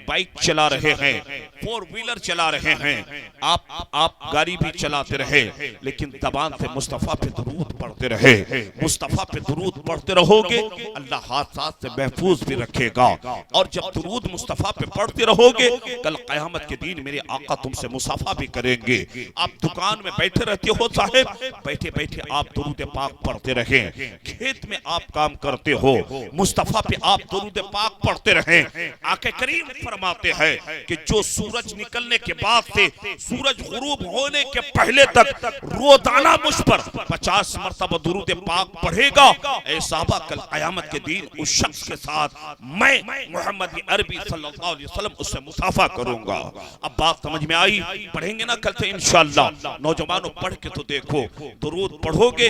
بائک چلا رہے ہیں، 4 ویلر چلا رہے ہیں، آپ گاڑی بھی چلاتے رہے، لیکن زبان سے مصطفیٰ پہ درود پڑھتے رہے۔ مصطفیٰ پہ درود پڑھتے رہو گے، اللہ حادثات سے محفوظ بھی رکھے گا۔ اور جب درود مصطفیٰ پہ پڑھتے رہو گے، کل قیامت کے دن میرے آقا تم سے مصافحہ بھی کریں گے۔ آپ دکان میں بیٹھے رہتے ہو صاحب، بیٹھے بیٹھے آپ درود پاک پڑھتے رہیں، کھیت میں آپ کام کرتے ہو، مصطفیٰ پہ آپ درود پاک پڑھتے رہیں۔ آقا کریم فرماتے ہیں کہ جو سورج نکلنے کے بعد سے سورج غروب ہونے کے پہلے تک روزانہ مجھ پر 50 مرتبہ درود پاک پڑھے گا، اے صحابہ کل قیامت کے دن اس شخص کے ساتھ میں محمد عربی صلی اللہ علیہ وسلم اس سے مسافہ کروں گا۔ اب بات سمجھ میں آئی؟ پڑھیں گے نا کل سے انشاءاللہ؟ نوجوانوں پڑھ کے تو دیکھو، درود پڑھو گے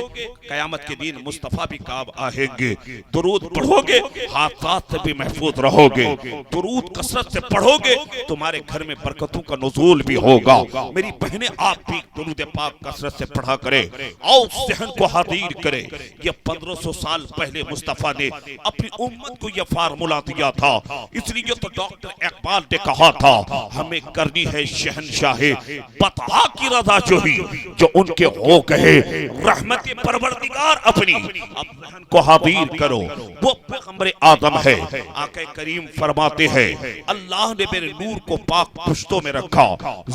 قیامت کے دن مصطفیٰ بھی کام آئیں گے، درود پڑھو گے حادثات سے بھی محفوظ رہو گے، درود کثرت سے پڑھو گے تمہارے گھر میں برکتوں کا نزول بھی ہوگا۔ میری بہنیں آپ بھی درود پاک کثرت سے پڑھا کرے، اور ذہن کو حاضر کرے۔ یہ 1500 سال پہلے مصطفیٰ نے اپنی امت کو یہ فارمولہ دیا تھا، اس لیے تو ڈاکٹر اقبال نے کہا تھا ہمیں کرنی ہے شہنشاہ بطحا کی رضا جوئی، جو ان کے ہو گئے رحمت پروردگار اپنی۔ اب ذہن کو حاضر کرو، وہ پیغمبر آدم ہے۔ آقا کریم فرماتے ہیں اللہ نے میرے نور کو پاک پشتوں میں رکھا،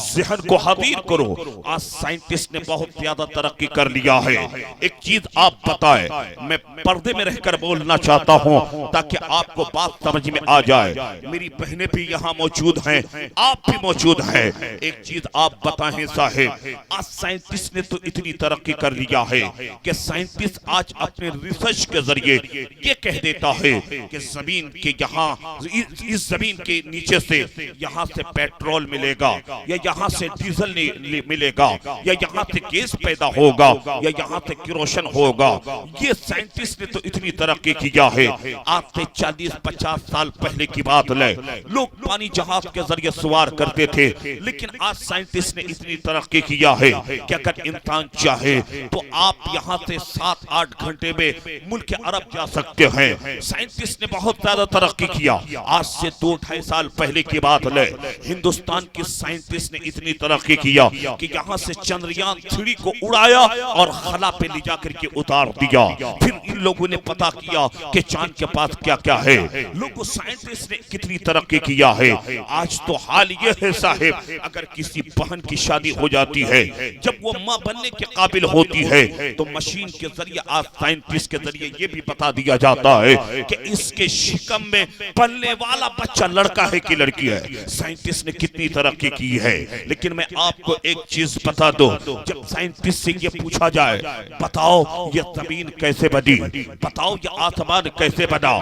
ذہن کو حاضر کرو۔ آج سائنٹسٹ نے بہت زیادہ ترقی کر لیا ہے۔ ایک چیز آپ بتائیں، میں پردے میں رہ کر بولنا چاہتا ہوں تاکہ آپ کو بات سمجھ میں آ جائے۔ میری بہنیں بھی یہاں موجود ہیں، آپ بھی موجود ہیں۔ ایک چیز آپ بتائیں صاحب، آج سائنٹسٹ نے تو اتنی ترقی کر لیا ہے کہ سائنٹسٹ آج اپنے ریسرچ کے ذریعے یہ کہہ دیتا ہے کہ زمین کے یہاں، اس زمین کے نیچے سے یہاں سے پیٹرول ملے گا، یا یہاں سے ڈیزل ملے گا، یا یہاں سے گیس پیدا ہوگا، یا یہاں سے کیروشن ہوگا۔ یہ سائنٹسٹ نے تو اتنی ترقی کیا ہے۔ آج سے 40-50 سال پہلے کی بات لے، لوگ پانی جہاز کے ذریعے سوار کرتے تھے، لیکن آج سائنٹسٹ نے اتنی ترقی کیا ہے کہ اگر انسان چاہے تو آپ یہاں سے 7-8 گھنٹے میں ملک عرب جا سکتے ہیں۔ سائنٹسٹ نے بہت زیادہ ترقی کیا۔ آج سے 2-2.5 سال پہلے کی بات لے، ہندوستان کی سائنٹسٹ نے اتنی ترقی کیا کہ یہاں سے چندریان 3 کو اڑایا اور خلا پہ لے جا کر کے اتار دیا۔ پھر ان لوگوں نے پتا کیا کہ چاند کے پاس کیا کیا ہے۔ لوگوں سائنٹسٹ نے کتنی ترقی کیا ہے۔ آج تو حال یہ ہے صاحب، اگر کسی بہن کی شادی ہو جاتی ہے، جب وہ ماں بننے کے قابل ہوتی ہے تو مشین کے ذریعے، آج سائنٹسٹ کے ذریعے یہ بھی بتا دیا جاتا ہے کہ اس کے شکم میں پلنے والا بچہ لڑکا ہے کہ لڑکی ہے۔ سائنٹسٹ نے کتنی ترقی کی ہے۔ لیکن میں آپ کو ایک چیز بتا دو، جب سائنٹسٹ سے یہ پوچھا جائے بتاؤ یہ زمین کیسے بنی، بتاؤ یہ آسمان کیسے بنا،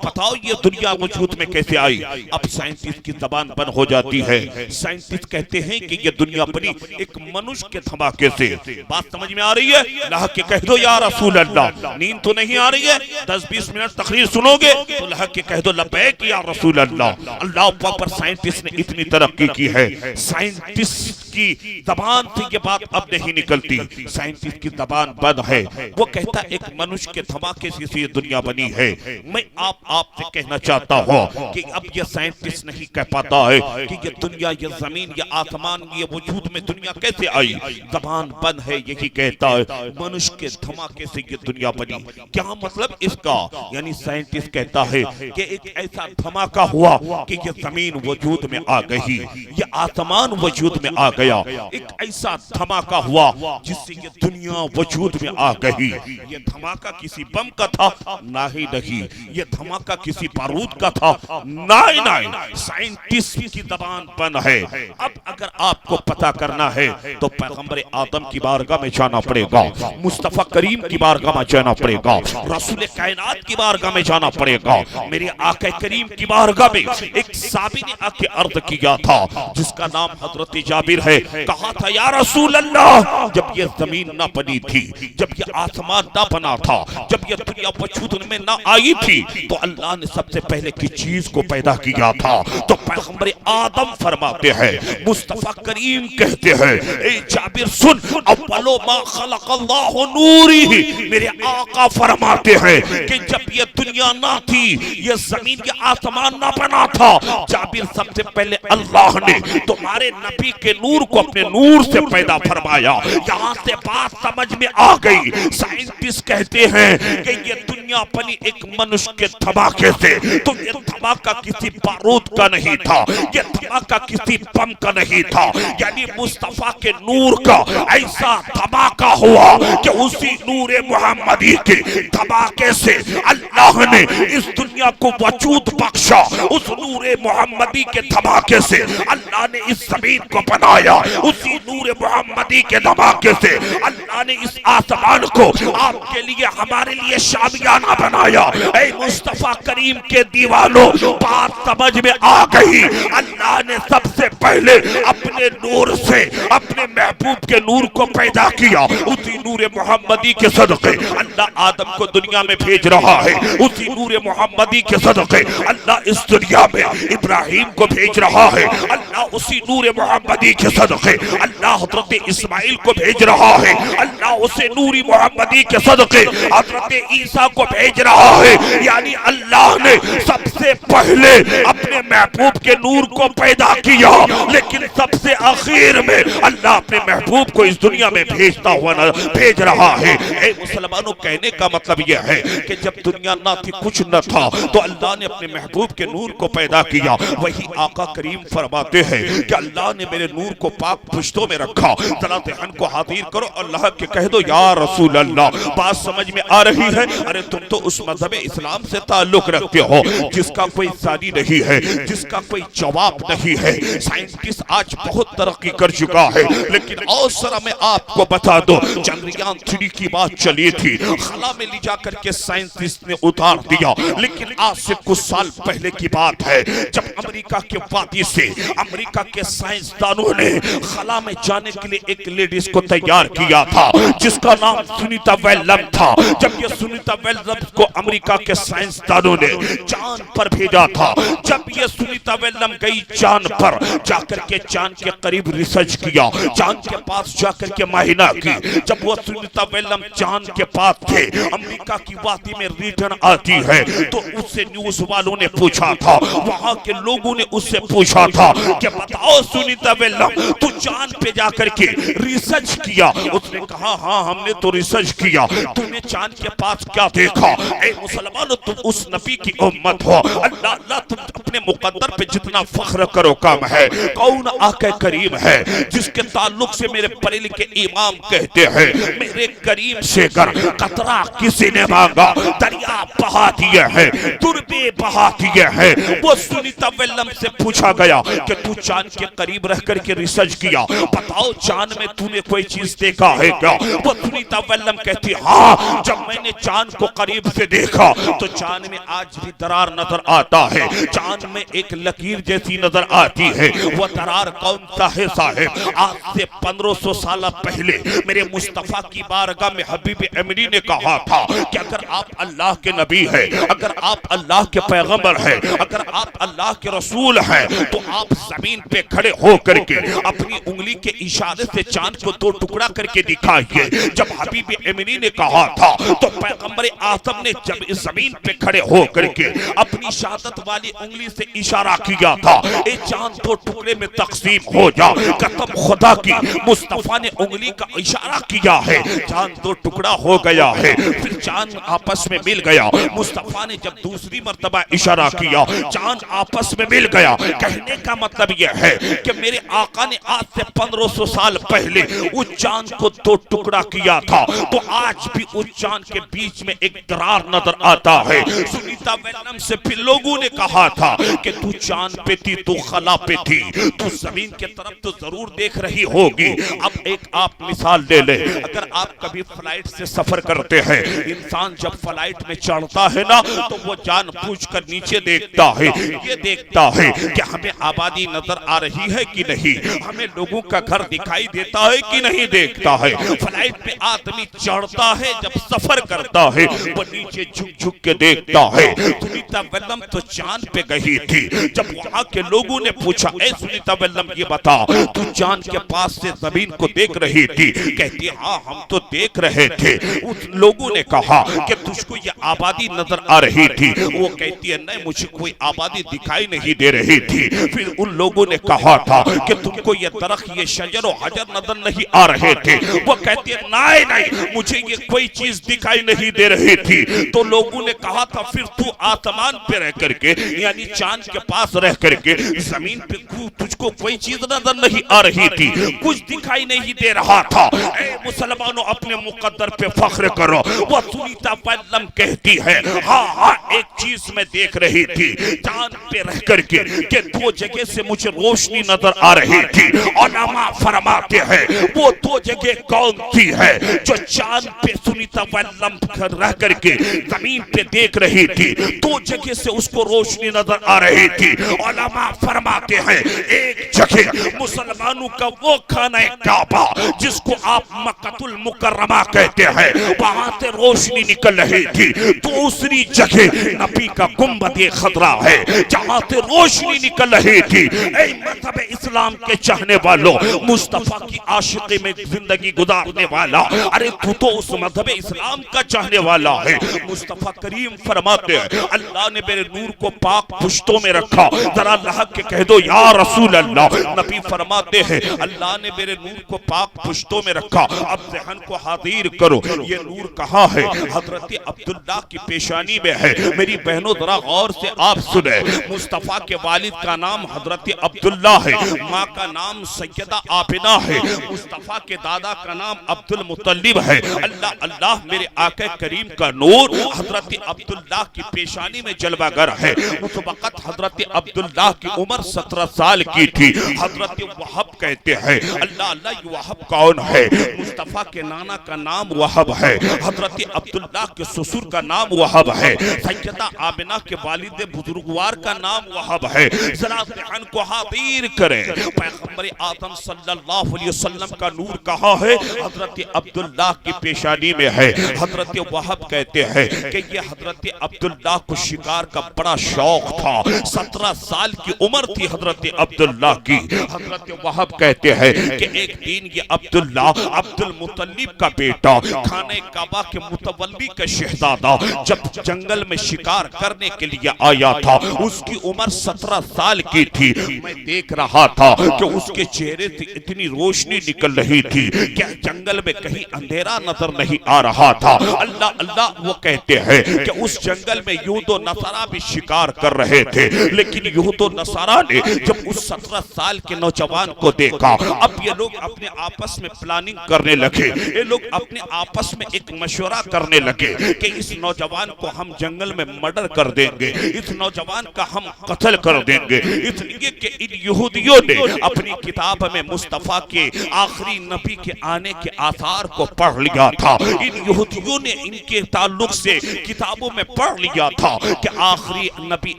بتاؤ یہ دنیا وجود میں کیسے آئی، اب سائنٹسٹ کی زبان بند ہو جاتی ہے۔ سائنٹسٹ کہتے ہیں کہ یہ دنیا بنی ایک منش کے دھماکے سے۔ بات سمجھ میں آ رہی ہے؟ اللہ کے کہہ دو یا رسول اللہ، نیند تو نہیں نہیں آ رہی ہے 10-20 منٹ تقریر سنو گے تو لہک کے کہہ دو لبیک یا رسول اللہ۔ اللہ پاک پر سائنٹسٹ نے اتنی ترقی کی ہے، سائنٹسٹ کی زبان سے یہ بات اب نہیں نکلتی، سائنٹسٹ کی زبان بند ہے، وہ کہتا ہے ایک منشیہ کے دھماکے سے یہ دنیا بنی ہے۔ میں آپ سے کہنا چاہتا ہوں کہ اب یہ سائنٹسٹ نہیں کہہ پاتا ہے کہ یہ دنیا، یہ زمین، یہ آسمان، یہ وجود میں دنیا کیسے آئی، زبان بند ہے، یہی کہتا ہے منشیہ کے دھماکے سے یہ دنیا بنی۔ کیا مطلب اس کا؟ یعنی سائنٹسٹ کہتا ہے کہ ایک ایسا دھماکہ ہوا کہ یہ زمین وجود میں آ گئی، یہ آسمان وجود میں آ گیا، ایک ایسا دھماکہ ہوا جس سے یہ دنیا وجود میں آ گئی۔ یہ دھماکہ کسی بم کا تھا؟ نہیں، یہ دھماکہ کسی بارود کا تھا؟ نہیں، سائنٹسٹ کی زبان بند ہے۔ اب اگر آپ کو پتہ کرنا ہے تو پیغمبر آدم کی بارگاہ میں جانا پڑے گا، مصطفیٰ کریم کی بارگاہ میں جانا پڑے گا، رسول کائنات کی بارگاہ میں جانا پڑے گا، میرے آقا کریم کی بارگاہ میں۔ ایک صحابی نے آ کے عرض کیا تھا جس کا نام حضرت جابر ہے، کہا تھا یا رسول اللہ، جب یہ زمین نہ بنی تھی، جب یہ آسمان نہ بنا تھا، جب یہ دنیا وجود میں نہ آئی تھی تو اللہ نے سب سے پہلے کی چیز کو پیدا کیا تھا؟ تو پیغمبر آدم فرماتے ہیں، مصطفیٰ کریم کہتے ہیں، اے جابر سن، اولو ما خلق اللہ نوری، میرے آقا فرماتے ہیں کہ جب یہ دنیا نہ تھی، یہ زمین، یہ آسمان نہ بنا تھا، جابر سب سے پہلے اللہ نے تمہارے نبی کے نور کو اپنے نور سے پیدا فرمایا۔ یہاں سے بات سمجھ میں آ گئی، سائنٹسٹ کہتے ہیں کہ یہ دنیا بنی ایک منشیہ کے دھماکے سے، تو یہ دھماکہ کسی بارود کا نہیں تھا، یہ دھماکہ کسی بم کا نہیں تھا، یعنی مصطفیٰ کے نور کا ایسا دھماکہ ہوا کہ اسی نور محمدی کے دھماکے سے اللہ نے اس دنیا کو وجود بخشا، اس نور محمدی کے دھماکے سے اللہ نے اس زمین کو بنایا، اسی نور محمدی کے دھماکے سے اللہ نے اس آسمان کو آپ کے لیے، ہمارے لیے شامیانہ بنایا۔ اے مصطفیٰ کریم کے دیوانوں، بات سمجھ میں آ گئی، اللہ نے سب سے پہلے اپنے نور سے اپنے محبوب کے نور کو پیدا کیا، اسی نور محمدی کے صدقے اللہ آدم کو دنیا میں بھیج رہا ہے، اسی نور محمدی کے صدقے اللہ اس دنیا میں ابراہیم کو بھیج رہا ہے، اللہ اسی نور محمدی کے صدقے اللہ حضرت اسماعیل کو بھیج رہا ہے، اللہ اسے نوری محمدی کے صدقے حضرت عیسیٰ کو بھیج رہا ہے۔ یعنی اللہ نے سب سے پہلے اپنے محبوب کے نور کو پیدا کیا، لیکن سب سے آخر میں اللہ اپنے محبوب کو اس دنیا میں بھیج رہا ہے۔ اے مسلمانوں، کہنے کا مطلب یہ ہے کہ جب دنیا نہ تھی، کچھ نہ تھا، تو اللہ نے اپنے محبوب کے نور کو پیدا کیا۔ وہی آقا کریم فرماتے ہیں کہ اللہ نے میرے نور کو پاک پشتوں میں رکھا، ذرا ذہن کو حاضر کرو، اللہ کے کہہ دو یا رسول اللہ۔ بات سمجھ میں آ رہی ہے؟ ارے تم تو اس مذہب اسلام سے تعلق رکھتے ہو جس کا کوئی ثانی نہیں ہے، جس کا کوئی جواب نہیں ہے۔ سائنٹسٹ آج بہت ترقی کر چکا ہے، لیکن اور ذرا میں آپ کو بتا دو، چندریان 3 کی بات چلی تھی، خلا میں لے جا کر کے سائنٹسٹ نے اتار دیا، لیکن آج سے کچھ سال پہلے کی بات ہے جب امریکہ کے وادی سے امریکہ کے سائنسدانوں نے خلا میں جانے کے لیے ایک لیڈیز کو تیار کیا تھا جس کا نام سنیتا ویلم تھا۔ جب یہ سنیتا ویلم کو امریکہ کے سائنسدانوں نے چاند پر بھیجا تھا، جب یہ سنیتا ویلم گئی چاند پر، جا کر کے چاند کے قریب ریسرچ کیا، چاند کے پاس جا کر کے معائنہ کی، جب وہ سنیتا ویلم چاند کے پاس تھے، امریکہ کی وادی میں ریٹرن آتی ہے تو اس سے نیوز والوں نے پوچھا تھا، وہاں کے لوگوں نے اس سے پوچھا تھا کہ بتاؤ سنیتا ویلم، تو چاند پہ جا کر کے ریسرچ کیا؟ اس نے کہا ہاں ہم نے تو ریسرچ کیا۔ تم نے چاند کے پاس کیا دیکھا؟ اے مسلمانوں، تم اس نبی کی امت ہو، اللہ تم اپنے مقدر پہ جتنا فخر کرو کم ہے۔ کون آقا کریم ہے جس کے تعلق سے میرے پڑھے لکھے امام کہتے ہیں میرے کریم سے گر قطرہ کسی نے مانگا دریا بہا دیے ہیں، دربے بہا دیے ہیں۔ وہ سنیتا ویلم سے پوچھا گیا کہ تو چاند کے قریب رہ کر کے ریسرچ کیا، بتاؤ چاند میں تو نے کوئی چیز دیکھا ہے کیا؟ وہ سنیتا ویلم کہتی ہاں جب میں نے چاند کو قریب سے دیکھا تو چاند میں آج بھی درار نظر آتا ہے، چاند میں ایک لکیر جیسی نظر آتی ہے۔ وہ درار کون سا ہے صاحب؟ آج سے 1500 سالہ پہلے میرے مصطفیٰ کی بارگاہ میں حبیب امینی نے کہا تھا کہ اگر آپ اللہ کے نبی ہیں، اگر آپ اللہ کے پیغمبر ہیں، اگر آپ اللہ کے رسول ہیں تو آپ زمین پہ کھڑے ہو کر کے اپنی انگلی کے اشارے سے چاند کو 2 ٹکڑا کر کے دکھائیے۔ جب حبیب امینی نے کہا تھا تو پیغمبر اعظم نے جب اس زمین پہ کھڑے ہو کر کے اپنی شہادت والی انگلی سے اشارہ کیا تھا اے چاند 2 ٹکڑے میں تقسیم ہو جا، قسم خدا کی مصطفیٰ نے انگلی کا اشارہ کیا ہے، چاند 2 ٹکڑا ہو گیا ہے۔ پھر چاند آپس میں مل گیا، مصطفیٰ نے جب دوسری مرتبہ اشارہ کیا چاند آپس میں مل گیا۔ کہنے کا مطلب یہ ہے کہ میرے آقا نے آج سے 1500 سال پہلے اس چاند کو 2 ٹکڑا کیا تھا، تو آج بھی اس چاند کے بیچ میں ایک درار نظر آتا ہے۔ سنیتا ویلم سے پھر لوگوں نے کہا تھا کہ تو چاند پہ تھی، تو خلا پہ تھی، تو زمین کے طرف تو ضرور دیکھ رہی ہوگی۔ اب ایک آپ مثال لے لیں، اگر آپ کبھی فلائٹ سے سفر کرتے ہیں، انسان جب فلائٹ میں چڑھتا ہے نا تو وہ جان بوجھ کر نیچے دیکھتا ہے، یہ دیکھتا ہے کہ ہمیں آبادی نظر آ رہی ہے کہ نہیں، ہمیں لوگوں کا گھر دکھائی دیتا ہے کہ نہیں دیکھتا ہے۔ فلائٹ پہ آدمی چڑھتا ہے جب سفر کرتا ہے وہ نیچے جھک جھک کے دیکھتا ہے۔ سنیتا ویلم تو چاند پہ گئی تھی، جب وہاں کے لوگوں نے پوچھا اے سنیتا ویلم یہ بتا تو چاند کے پاس سے زمین کو دیکھ رہی تھی؟ کہتی ہاں ہم تو دیکھ رہے تھے۔ اس لوگوں نے کہا کہ تجھ کو یہ آبادی نظر آ رہی تھی؟ وہ کہتی ہے نہیں مجھے کوئی آبادی دکھائی نہیں دے رہی تھی۔ پھر ان لوگوں نے کہا تھا کہ تم کو یہ درخت یہ شجر و حجر نظر نہیں آ رہے تھے؟ وہ کہتی ہے نہیں مجھے یہ کوئی چیز دکھائی نہیں دے رہی تھی۔ تو لوگوں نے کہا تھا پھر تو آسمان پہ رہ کر کے یعنی چاند کے پاس رہ کر کے زمین پہ تجھ کو کوئی چیز نظر نہیں آ رہی تھی، کچھ دکھائی نہیں دے رہا تھا؟ اے مسلمانوں اپنے مقدر پہ فخر کرو۔ وہ سنیتا ویلم کہتی ہے ہاں ایک چیز میں دیکھ رہی تھی چاند پہ رہ کر کے کہ 2 جگہ سے مجھے روشنی نظر آ رہی تھی۔ علماء فرماتے ہیں وہ 2 جگہ کون سی ہے جو چاند پہ سنیتا ویلم رہ کر کے زمین پہ دیکھ رہی تھی؟ 2 جگہ سے اس کو روشنی نظر آ رہی تھی۔ علماء فرماتے ہیں ایک جگہ مسلمانوں کا وہ خانہ کعبہ جس کو آپ مکہ المکرمہ کہتے ہیں، وہاں سے روشنی نکل رہی تھی۔ دوسری جگہ نبی کا گنبد خضرا ہے جہاں سے روشنی نکل رہی تھی۔ اے مذہب اسلام کے چاہنے والوں، مصطفیٰ کی عاشقی میں زندگی گزارنے والا، ارے تو اس مذہب اسلام کا چاہنے والا ہے۔ مصطفیٰ کریم فرماتے ہیں اللہ نے میرے نور کو پاک پشتوں میں رکھا، ذرا لہک کے کہہ دو یا رسول اللہ۔ نبی فرماتے ہیں اللہ نے میرے نور کو پاک پشتوں میں رکھا، اب ذہن کو حاضر کرو یہ نور کہاں ہے؟ حضرت عبداللہ کی پیشانی میں ہے۔ میری بہنوں ذرا غور سے آپ سنیں، مصطفیٰ کے والد کا نام حضرت عبداللہ ہے، ماں کا نام سیدہ آمنہ ہے، مصطفیٰ کے دادا کا نام عبد المطلب ہے۔ اللہ اللہ میرے آقا کریم کا نور حضرت عبداللہ کی پیشانی میں جلوہ گر ہے۔ اس وقت حضرت عبداللہ کی عمر 17 سال کی تھی۔ حضرت وہب کہتے ہیں اللہ اللہ یہ وہب کون ہے؟ مصطفیٰ کے نانا کا نام وہب ہے، حضرت عبداللہ کے سسر کا نام وہب ہے، سیدہ آمنہ کے والد بزرگوار کا نام وہب ہے۔ ذرا ذہن کو حاضر کریں، پیغمبر اعظم صلی اللہ علیہ وسلم کا نور کہاں ہے؟ حضرت عبداللہ کی پیشانی میں ہے۔ حضرت وہب کہتے ہیں کہ یہ حضرت عبداللہ کو شکار کا بڑا شوق تھا، 17 سال کی عمر تھی حضرت عبداللہ کی۔ حضرت وہب کہتے ہیں کہ ایک دن یہ عبداللہ عبد المطلب کا بیٹا، خانہ کعبہ کے متولی کا شہزادہ جب جنگل میں شکار کرنے کے لیے آیا تھا، اس کی عمر 17 سال کی تھی۔ میں دیکھ رہا تھا کہ اس کے چہرے سے اتنی روشنی نکل رہی تھی کہ جنگل میں کہیں اندھیرا نظر نہیں آ رہا تھا۔ اللہ اللہ وہ کہتے ہیں کہ اس جنگل میں یہود و نصارہ بھی شکار کر رہے تھے، لیکن یہود و نصارہ نے جب اس 17 سال کے نوجوان کو دیکھا، اب یہ لوگ اپنے آپس میں پلاننگ کرنے لگے، یہ لوگ اپنے آپس میں ایک مشورہ کرنے لگے کہ اس نوجوان کو ہم جنگل میں مرڈر کر دیں گے، اس نوجوان کا ہم قتل کر دیں گے، اس لیے کہ ان یہودیوں نے اپنی کتاب میں مصطفیٰ کے آخری نبی کے آنے آنے کے آثار کو پڑھ لیا تھا، ان یہودیوں نے ان کے تعلق سے کتابوں میں پڑھ لیا تھا کہ آخری نبی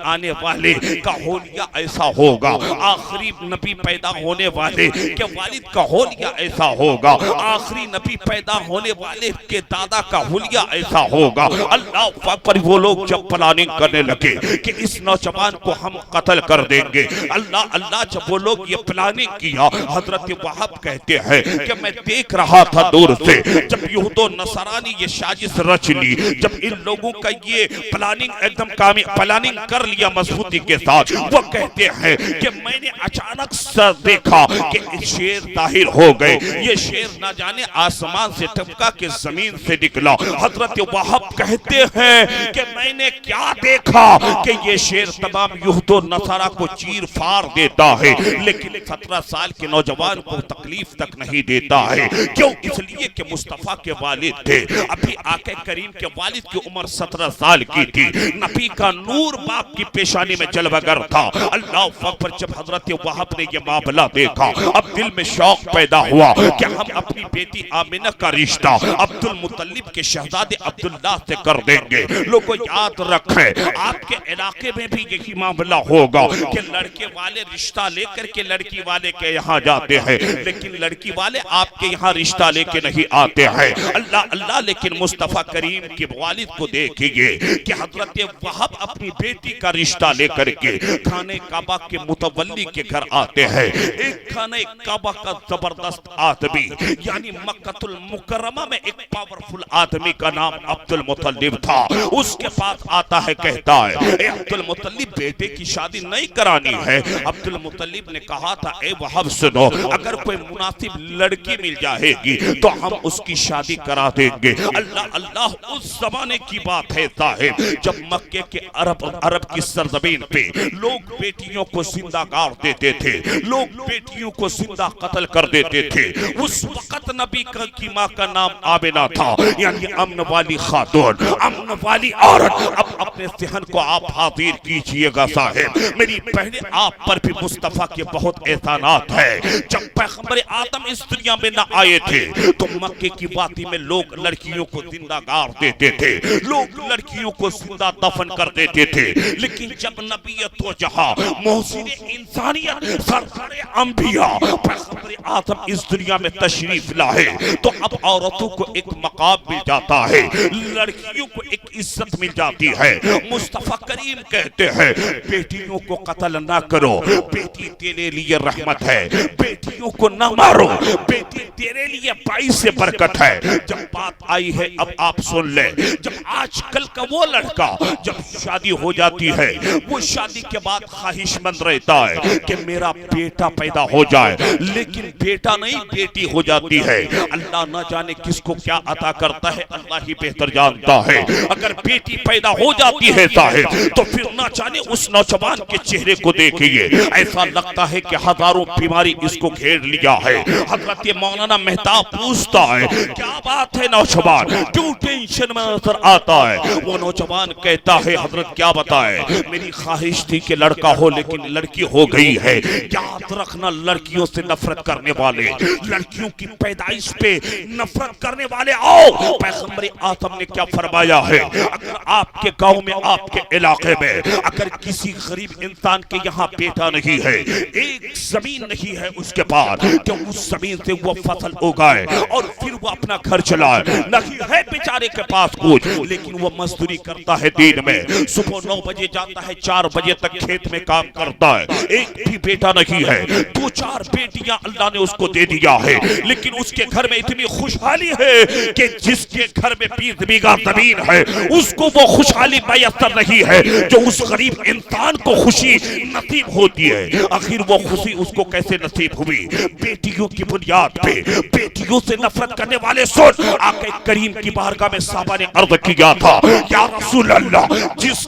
آنے والے کا حولیہ ایسا ہوگا، آخری نبی پیدا ہونے والے کے والد کا حولیہ ایسا ہوگا، آخری نبی پیدا ہونے والے کے دادا کا حولیہ ایسا ہوگا۔ اللہ اکبر، وہ لوگ جب پلاننگ کرنے لگے کہ اس نوجوان کو ہم قتل کر دیں گے، اللہ جب وہ لوگ یہ پلاننگ کیا، حضرت وہب کہتے ہیں کہ میں دیکھ رہا تھا دور سے جب یہود و نصرانی یہ سازش رچ لی، جب ان لوگوں کا یہ پلاننگ ایک دم پلاننگ کر لیا مضبوطی کے ساتھ، وہ کہتے ہیں کہ میں نے اچانک سے دیکھا کہ شیر ظاہر ہو گئے، یہ شیر نہ جانے آسمان سے ٹپکا کے زمین سے نکلا۔ حضرت وہب کہتے ہیں کہ میں نے کیا دیکھا کہ یہ شیر تمام یہود و نصارہ کو چیر فار دیتا ہے، لیکن 17 سال کے نوجوان کو تکلیف تک نہیں دیتا ہے۔ کیوں؟ اس لیے کہ مصطفیٰ کے والد تھے، ابھی آقا کریم کے والد کی عمر 17 سال کی تھی، نبی کا نور باپ کی پیشانی میں جلوہ گر تھا۔ اللہ اکبر، جب حضرت وہب نے یہ معاملہ دیکھا، اب دل میں شوق پیدا ہوا کہ ہم اپنی بیٹی آمنہ کا رشتہ عبد المطلب کے شہزادے عبداللہ سے کر دیں گے۔ لوگوں یاد رکھیں، آپ کے علاقے میں بھی یہی معاملہ ہوگا کہ لڑکے والے رشتہ لے کر کے لڑکی والے کے یہاں جاتے ہیں، لیکن لڑکی والے آپ کے یہاں رشتہ لے کے نہیں آتے ہیں۔ اللہ لیکن مصطفیٰ کریم کے والد کو دیکھئے کہ حضرت وہب اپنی بیٹی کا رشتہ لے کر کے خانہ کعبہ کے متولی کے گھر آتے ہیں۔ ایک خانہ کعبہ کا زبردست آدمی، یعنی مکہ المکرمہ میں ایک پاورفل آدمی کا نام عبد المطلب تھا، اس کے پاس آتا ہے، کہتا ہے اے عبد المطلب، بیٹے کی شادی نہیں کرانی ہے؟ عبد المطلب نے کہا تھا اے وہب سنو، اگر کوئی مناسب لڑکی مل جائے گی تو ہم اس کی شادی کرا دیں گے۔ اللہ اس زمانے کی بات ہے صاحب، جب مکے کے عرب کی سرزمین پہ لوگ بیٹیوں کو زندہ گار دیتے تھے، لوگ بیٹیوں کو زندہ قتل کر دیتے تھے۔ اس وقت نبی کی ماں کا نام آمنہ تھا، یعنی امن والی خاتون، امن والی عورت۔ اب اپنے ذہن کو آپ حاضر کیجئے گا صاحب، میری پہلے آپ پر بھی مصطفیٰ کے بہت احسانات ہیں۔ جب پیغمبر آدم اس دنیا میں نہ آئے تھے تو مکے کی وادی میں لوگ لڑکیوں کو زندہ گار دیتے تھے، لوگ لڑکیوں کو زندہ دفن کر دیتے تھے، لیکن جب نبیت و جہاں محسن انسانیت سرکار انبیاء پیغمبر آدم اس دنیا میں تشریف لائے تو اب عورتوں کو ایک مقام مل جاتا ہے، لڑکیوں کو ایک عزت مل جاتی ہے۔ مصطفیٰ کریم کہتے ہیں بیٹیوں کو قتل نہ کرو، بیٹی تیرے لیے رحمت ہے، بیٹیوں کو نہ مارو، بیٹی تیرے لیے باعث برکت ہے۔ جب بات آئی ہے اب آپ سن لیں، جب آج کل کا وہ لڑکا جب شادی ہو جاتی ہے، وہ شادی کے بعد خواہش مند رہتا ہے کہ میرا بیٹا پیدا ہو جائے، لیکن بیٹا نہیں بیٹی ہو جاتی ہے۔ اللہ نہ جانے کس کو کیا عطا کرتا ہے، اللہ ہی بہتر جانتا ہے۔ اگر بیٹی پیدا ہو جاتی ہے صاحب تو پھر نہ جانے اس نوجوان کے چہرے کو دیکھئے، ایسا لگتا ہے کہ ہزاروں بیماری اس کو گھیر لیا ہے۔ حضرت مولانا مہتاب پوچھتا ہے کیا بات ہے نوجوان، کیوں ٹینشن میں نظر آتا ہے؟ وہ نوجوان کہتا ہے حضرت کیا بتائے، میری خواہش تھی کہ لڑکا ہو لیکن لڑکی ہو گئی ہے۔ یاد رکھنا، لڑکیوں سے نفرت کرنے والے، لڑکیوں کی پیدائش پہ نفرت کرنے والے، آؤ پیغمبر آدم نے کیا فرمایا ہے، اگر آپ کے گاؤں میں، آپ کے علاقے میں اگر کسی غریب انسان کے یہاں بیٹا نہیں ہے، ایک زمین نہیں ہے اس کے پاس کہ اس زمین سے وہ فصل اگائے اور پھر وہ اپنا گھر چلائے، نہیں ہے بیچارے کے پاس کچھ، لیکن وہ مزدوری کرتا ہے دین میں، صبح 9 بجے جاتا ہے، 4 بجے تک کھیت میں کام کرتا ہے، ایک بھی بیٹا نہیں ہے، 2-4 بیٹیاں اللہ نے اس کو دے دیا ہے، لیکن اس کے گھر میں اتنی خوشحالی ہے کہ جس کے گھر میں 20 بیگھہ زمین ہے اس کو وہ خوشحالی میسر نہیں ہے جو اس غریب انسان کو خوشی نصیب ہوتی ہے۔ آخر وہ خوشی اس کو کیسے نصیب ہوئی؟ بیٹیوں کی بنیاد پہ، بیٹیوں سے نفرت کرنے والے سن، آقا کریم کی بارگاہ میں صحابہ نے عرض کیا تھا یا رسول اللہ، جس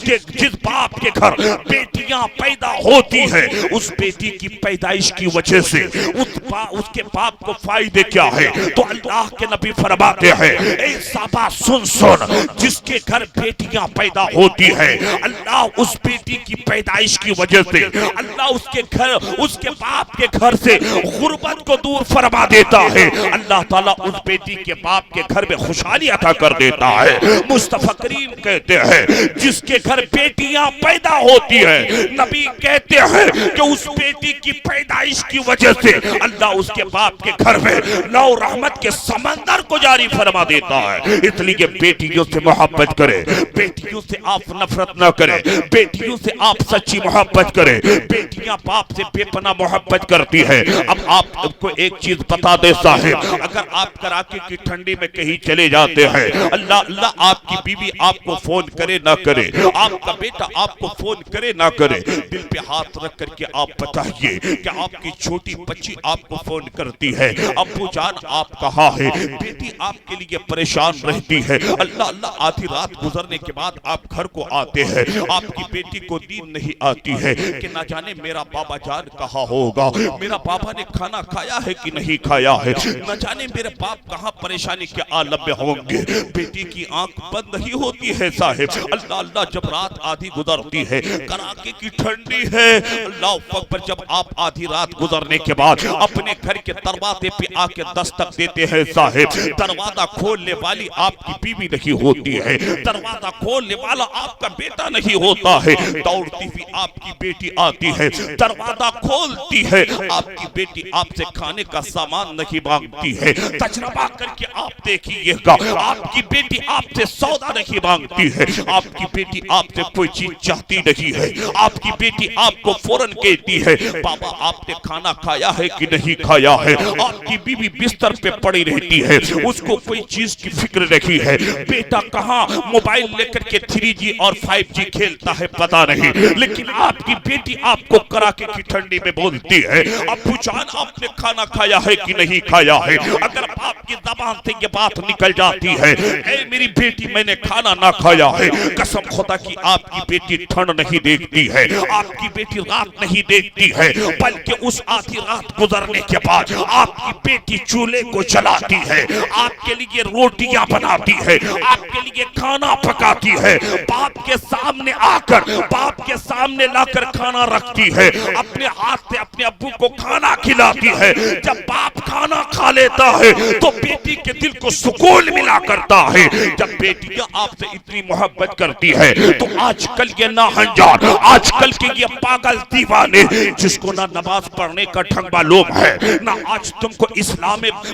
باپ کے گھر بیٹیاں پیدا ہوتی ہے اس بیٹی کی پیدائش کی وجہ سے اس کے باپ کو فائدے کیا ہے؟ تو اللہ کے نبی فرماتے ہیں اے صحابہ سن، جس کے گھر بیٹیاں پیدا ہوتی ہے، اللہ اس بیٹی کی پیدائش کی وجہ سے اللہ اس کے گھر، اس کے باپ کے گھر سے غربت کو دور فرما دیتا ہے، اللہ تعالیٰ اس بیٹی کے باپ کے گھر میں خوشحالی عطا کر دیتا ہے۔ مصطفیٰ کریم کہتے ہیں جس کے گھر بیٹیاں پیدا ہوتی ہیں، نبی کہتے ہیں کہ اس بیٹی کی پیدائش کی وجہ سے اللہ اس کے باپ کے گھر میں نو رحمت کے سمندر کو جاری فرما دیتا ہے۔ اس لیے بیٹیوں سے محبت کرے، بیٹیوں سے آپ نفرت نہ کریں، بیٹیوں سے آپ سچی محبت کریں۔ بیٹیاں باپ سے بے پناہ محبت کرتی ہے۔ اب آپ کو ایک چیز بتا دے صاحب، اگر آپ کراچی کی ٹھنڈی میں کہیں چلے جاتے ہیں، اللہ آپ کی بیوی آپ کو فون کرے نہ کرے، آپ کا بیٹا آپ کو فون کرے نہ کرے، دل پہ ہاتھ رکھ کر کے آپ بتائیے کہ آپ کی چھوٹی بچی آپ کو فون کرتی ہے، ابو جان آپ کہاں ہے، بیٹی آپ کے لیے پریشان رہتی ہے، اللہ آدھی رات گزرنے کے بعد آپ گھر کو آتے ہیں، آپ کی بیٹی کو نیند نہیں آتی ہے کہ نہ جانے میرا بابا جان کہاں ہوگا، میرا بابا نے کھانا کھایا ہے کہ نہیں کھایا ہے، نہ جانے میرے باپ کہاں پریشانی کے عالم میں ہوں گے۔ بیٹی کی آنکھ بند نہیں ہوتی ہے صاحب، اللہ جب رات آدھی گزرتی ہے، کراچی کی ٹھنڈی ہے، اللہ اکبر، جب آپ آدھی رات گزرنے کے بعد اپنے گھر کے دروازے پہ آ کے دستک دیتے ہیں صاحب، دروازہ کھولنے والی آپ کی بیوی نہیں ہوتی ہے، دروازہ کھولنے والا آپ کا بیٹا نہیں ہوتا ہے، دوڑتی ہوئی آپ کی بیٹی آتی ہے، دروازہ کھولتی ہے، آپ کی بیٹی آپ سے کھانے کا سامان نہیں مانگتی ہے، تجربہ کر کے آپ دیکھیے گا، آپ کی بیٹی آپ سے سودا نہیں مانگتی ہے، آپ کی بیٹی آپ سے کوئی چیز چاہتی نہیں ہے، آپ کی بیٹی آپ کو فوراً کہتی ہے بابا آپ نے کھانا کھایا ہے کہ نہیں کھایا ہے، آپ کی بیوی بستر پہ پڑی رہتی ہے، اس کو کوئی چیز کی فکر نہیں ہے، بیٹا کہاں موبائل لے کر کے 3G اور 5G کھیلتا ہے پتا نہیں، لیکن آپ کی بیٹی آپ کو کراچی کی ٹھنڈی میں بولتی ہے ابو جان آپ نے کھانا کھایا ہے کہ نہیں کھایا ہے، اگر باپ کی زبان سے یہ بات نکل جاتی ہے اے میری بیٹی میں نے کھانا نہ کھایا ہے، قسم خدا کی آپ کی بیٹی ٹھنڈ نہیں دیکھتی ہے، آپ کی بیٹی رات نہیں دیکھتی ہے، بلکہ اس آدھی رات گزرنے کے بعد آپ کی بیٹی چولہے کو جلاتی ہے، آپ کے لیے روٹیاں بناتی ہے، آپ کے لیے کھانا پکاتی ہے، باپ کے سامنے آ کر باپ کے سامنے لا کر کھانا رکھتی ہے، اپنے ہاتھ سے اپنے ابو کو کھانا کھلاتی ہے، جب باپ کھانا کھا لیتا ہے تو بیٹی کے دل کو سکون ملا کرتا ہے، جب بیٹیاں آپ سے اتنی محبت کرتی ہے تو آج کل یہ ناہنجار، آج کل کے یہ پاگل دیوانے جس کو نہ نماز پڑھنے کا ڈھنگ معلوم ہے، نہ آج تم کو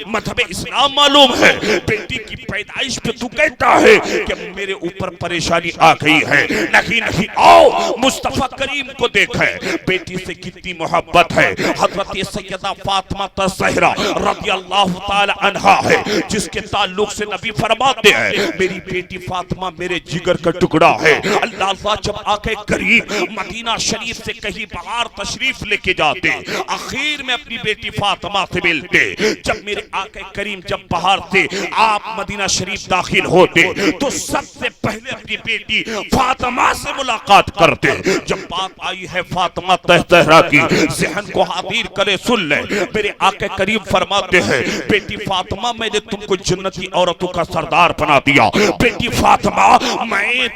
مذہب اسلام معلوم ہے، بیٹی کی پیدائش پہ تو کہتا ہے کہ میرے اوپر پریشانی آ گئی ہے، نہیں آؤ مصطفیٰ کریم کو دیکھیں بیٹی سے کتنی محبت ہے، حضرت سیدہ فاطمہ الزہرا رضی اللہ تعالی عنہا ہے جس کے تعلق سے نبی فرماتے ہیں میری بیٹی فاطمہ میرے جگر کا ٹکڑا ہے، اللہ جب آقا کریم مدینہ شریف سے کہیں باہر تشریف لے کے جاتے، آخر میں اپنی بیٹی فاطمہ سے ملتے، جب میرے آقا کریم جب باہر سے آپ مدینہ شریف داخل ہوتے تو سب سے پہلے اپنی بیٹی فاطمہ سے ملاقات کرتے، جب بات آئی ہے فاطمہ الزہرا کی ذہن کو حاضر کرے سن لے، میرے آقا کریم فرماتے ہیں بیٹی فاطمہ میں نے تم کو جنتی عورتوں کا سردار بنا دیا، بیٹی فاطمہ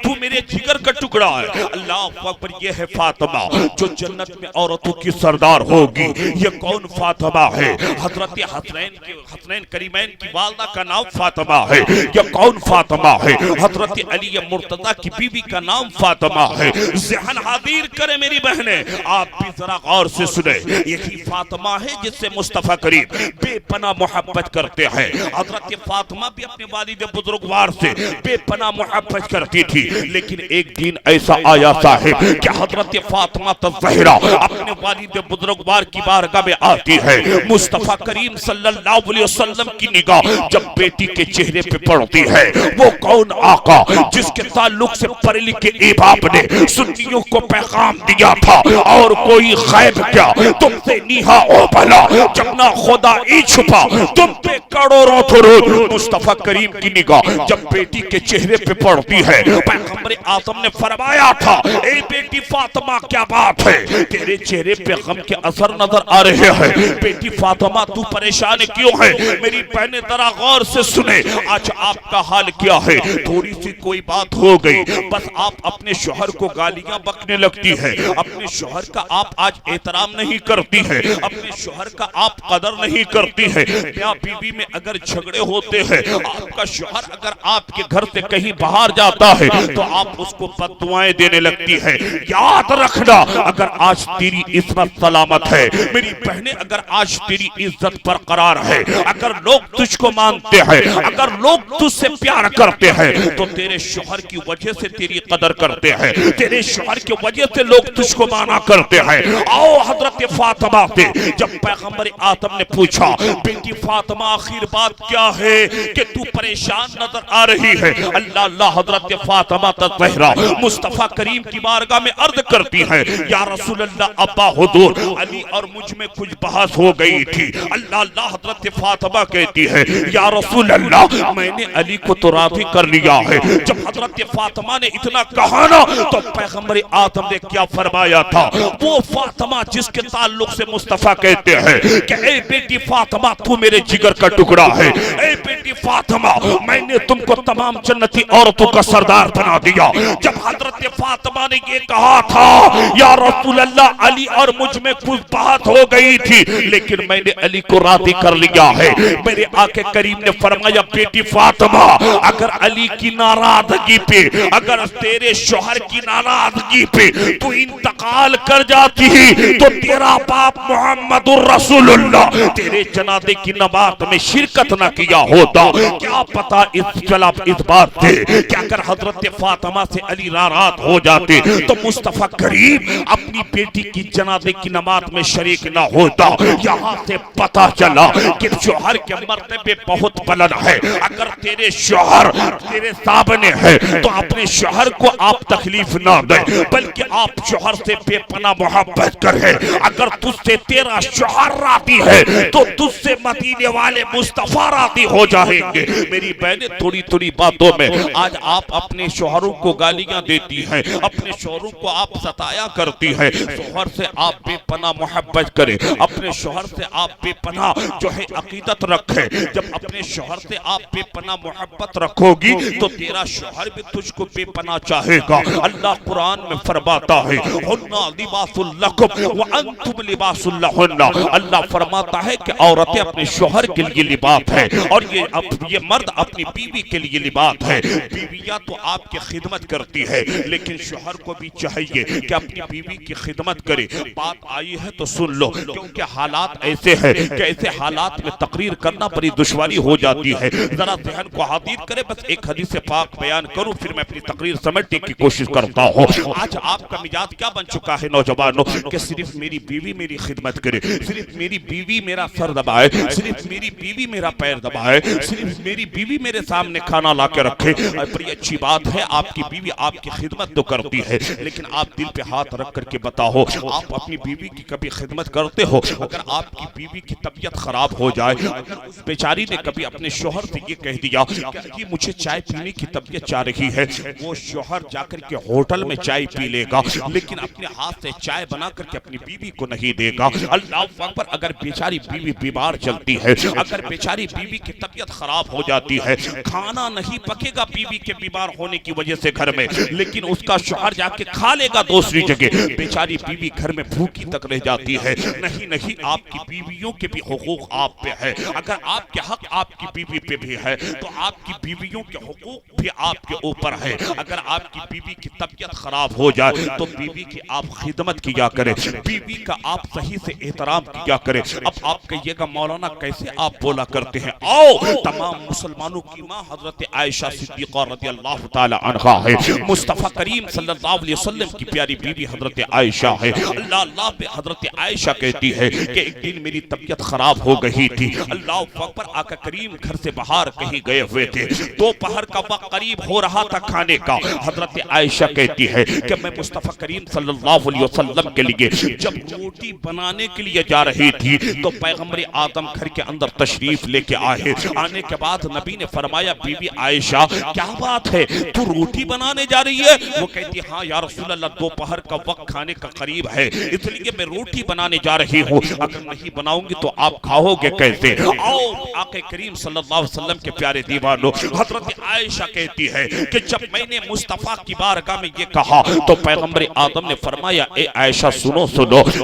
تو میرے جگر کا ٹکڑا ہے، اللہ اکبر، یہ ہے فاطمہ جو جنت میں عورتوں کی سردار ہوگی، یہ کون فاطمہ ہے؟ حضرت حسنین کریمین کی والدہ کا نام فاطمہ ہے، یہ کون فاطمہ ہے؟ حضرت علی مرتضیٰ کی بیوی کا نام فاطمہ ہے، ذہن حاضر کرے میری بہنیں، آپ بھی ذرا غور سے سنیں، یہی فاطمہ ہے جس سے مصطفیٰ کریم بے پناہ محبت کرتے ہیں، حضرت فاطمہ بھی اپنے والد بزرگوار سے بے پناہ محبت کرتی تھی، لیکن ایک دن ایسا آیا صاحب کہ حضرت فاطمہ الزہرا اپنے والد بزرگوار کی بارگاہ میں آتی ہے، مصطفیٰ کریم صلی اللہ علیہ وسلم کی نگاہ جب بیٹی کے چہرے پہ پڑتی ہے، وہ کون آقا جس کے تعلق سے پڑھے لکھے امام نے سنیوں کو پیغام دیا تھا، اور کوئی غیب کیا تم سے نیہا او بھلا جب نہ خدا ای چھپا تم پہ کروڑوں درود، مصطفیٰ کریم کی نگاہ جب بیٹی کے چہرے پہ پڑتی ہے پیغمبر اعظم نے فرمایا تھا اے بیٹی فاطمہ کیا بات ہے تیرے چہرے پہ غم کے اثر نظر آ رہے ہیں بیٹی فاطمہ تو پریشان کیوں ہے میری بہنیں ذرا غور سے سنیں آج آپ کا حال کیا ہے تھوڑی سی کوئی بات ہو گئی بس آپ اپنے شوہر کو گالیاں بکنے لگتی ہے اپنے شوہر کا آپ آج احترام نہیں کرتی ہے اپنے شوہر کا آپ قدر نہیں کرتی ہے میاں بیوی میں اگر جھگڑے ہوتے ہیں آپ کا شوہر اگر آپ کے گھر سے کہیں باہر جاتا ہے تو آپ اس کو بد دعائیں دینے لگتی ہے یاد رکھنا اگر آج تیری عصمت سلامت ہے میری بہنیں اگر آج تیری عزت برقرار ہے اگر لوگ تجھ کو مانتے ہیں اگر لوگ تجھ سے پیار کرتے ہیں تو تیرے شوہر کی وجہ سے تیری قدر کرتے ہیں تیرے شوہر کی وجہ سے لوگ تجھ کو مانا کرتے ہیں آؤ حضرت فاطمہ سے جب پیغمبر آدم نے پوچھا بیٹی فاطمہ آخر بات کیا ہے کہ تو پریشان نظر آ رہی ہے اللہ حضرت فاطمہ الزہرا مصطفیٰ کریم کی بارگاہ میں عرض کرتی ہے یا رسول اللہ ابا حضور علی اور مجھ میں کچھ بحث ہو گئی تھی اللہ حضرت فاطمہ کہتی ہے یا رسول اللہ میں نے علی کو تو راضی کر لیا ہے جب حضرت فاطمہ نے اتنا کہا نا تو پیغمبر آدم نے کیا فرمایا تھا وہ فاطمہ جس کے تعلق سے مصطفیٰ کہتے ہیں کہ اے بیٹی فاطمہ تو میرے جگر کا ٹکڑا ہے اے بیٹی فاطمہ میں نے تم کو تمام جنتی عورتوں کا سردار بنا دیا جب حضرت فاطمہ نے یہ کہا تھا یا رسول اللہ علی اور مجھ میں کچھ بات ہو گئی تھی لیکن میں نے علی کو راضی کر لیا ہے میرے آقا کریم نے فرمایا بیٹی فاطمہ اگر علی کی ناراضگی پہ اگر تیرے شوہر کی ناراضگی پہ تو انتقال کر جاتی تو تیرا باپ محمد الرسول اللہ تیرے جنازے کی نماز میں شرکت نہ کیا ہوتا کیا پتا اس بات سے کہ اگر حضرت فاطمہ سے علی ناراض ہو جاتے تو مصطفیٰ کریم اپنی بیٹی کی جنازے کی نماز میں شریک نہ ہوتا یہاں سے پتا چلا کہ شوہر کے مرتبے بہت بلند ہے اگر تیرے شوہر تیرے سامنے ہے تو اپنے شوہر کو آپ تکلیف نہ دیں بلکہ آپ شوہر سے بے پناہ محبت کریں اگر تجھ سے تیرا شوہر راضی ہے تو تجھ سے مدینے والے مصطفیٰ راضی ہو جائیں گے میری بہنیں تھوڑی تھوڑی باتوں میں آج آپ اپنے شوہروں کو گالیاں دیتی ہیں اپنے شوہروں کو آپ ستایا کرتی ہیں شوہر سے آپ بے پناہ محبت کریں اپنے شوہر سے آپ بے پناہ جو ہے عقیدت رکھیں جب اپنے شوہر سے آپ بے پناہ محبت رکھو گی تو تیرا شوہر بھی تجھ کو بے پناہ چاہے گا اللہ قرآن میں فرماتا ہے ہن لباس لکم وانتم لباس لہن اللہ فرماتا ہے کہ عورتیں اپنے شوہر کے لیے لباس ہے اور یہ مرد اپنی بیوی کے لیے لباس ہے بیویاں تو آپ کی خدمت کرتی ہے لیکن شوہر کو بھی چاہیے کہ اپنی بیوی کی خدمت کرے بات آئی ہے تو سن لو کیونکہ حالات ایسے ہیں کہ ایسے حالات میں تقریر کرنا بڑی دشواری ہو جاتی ہے ذرا ذہن کو حاضر کرے بس ایک حدیث پاک بیان کروں پھر میں اپنی تقریر سمجھنے کی کوشش کرتا ہوں آج آپ کا مزاج کیا بن چکا ہے نوجوانوں کہ صرف میری بیوی میری خدمت کرے صرف میری بیوی میرا سر دبائے صرف میری بیوی میرا پیر دبائے صرف میری بیوی میرے سامنے کھانا لا کے رکھے بڑی اچھی بات ہے آپ کی بیوی آپ کی خدمت تو کرتی ہے لیکن آپ دل پہ ہاتھ رکھ کر کے بتاؤ آپ اپنی بیوی کی کبھی خدمت کرتے ہو اگر آپ کی بیوی کی طبیعت خراب ہو جائے اگر اس بیچاری نے کبھی اپنے شوہر سے یہ کہہ دیا کہ مجھے چائے پینے کی طبیعت چاہ رہی ہے وہ شوہر جا کر کے ہوٹل میں چائے پی لے گا لیکن اپنے ہاتھ سے چائے بنا کر کے اپنی بیوی کو نہیں دے گا اللہ اکبر اگر بیچاری بیوی بیمار چلتی ہے اگر بیچاری بیوی کی طبیعت خراب ہو جاتی ہے کھانا نہیں پکے گا بیوی کے بیمار ہونے کی وجہ سے گھر میں لیکن اس کا شوہر جا کے کھا لے گا دوسری جگہ بیچاری بیوی گھر میں بھوکی تک رہ جاتی ہے نہیں آپ کی بیویوں کے بھی حقوق آپ پہ ہے اگر آپ کے حق آپ کی بیوی پہ بھی ہے تو آپ کی بیویوں کے حقوق بھی آپ کے اوپر ہے اگر آپ کی بیوی کی طبیعت خراب ہو جائے تو بیوی کی آپ خدمت کیا کریں بیوی کا آپ صحیح سے احترام کیا کریں اب آپ کہیے گا مولانا کیسے آپ بولا کرتے ہیں آؤ تمام مسلمانوں کی ماں حضرت عائشہ صدیقہ رضی اللہ تعالی عنہا ہے مصطفیٰ کریم صلی اللہ علیہ وسلم کی پیاری بیوی حضرت عائشہ ہے اللہ پہ حضرت عائشہ کہتی ہے کہ ایک دن میری طبیعت خراب ہو گئی تھی اللہ اکبر آقا کریم گھر سے باہر کہیں گئے ہوئے تھے دوپہر کا وقت قریب ہو رہا تھا کھانے کا حضرت عائشہ کہتی ہے کہ میں مصطفیٰ کریم صلی اللہ علیہ وسلم کے لیے جب روٹی بنانے کے لیے جا رہی تھی تو پیغمبر آدم گھر کے اندر تشریف لے کے آئے آنے کے بعد نبی نے فرمایا بی بی عائشہ کیا بات ہے تو روٹی بنانے جا رہی ہے؟ وہ کہتی ہاں یا رسول اللہ دوپہر کا وقت کھانے کا قریب ہے اس لیے میں روٹی بنانے جا رہی ہوں، اگر نہیں بناؤں گی تو آپ کھاؤ گے کیسے؟ اور آقا کریم صلی اللہ علیہ وسلم کے پیارے دیوانوں حضرت عائشہ کہتی ہے کہ جب میں نے مصطفیٰ کی بارگاہ میں یہ کہا تو پیغمبر آدم نے فرمایا اے عائشہ سنو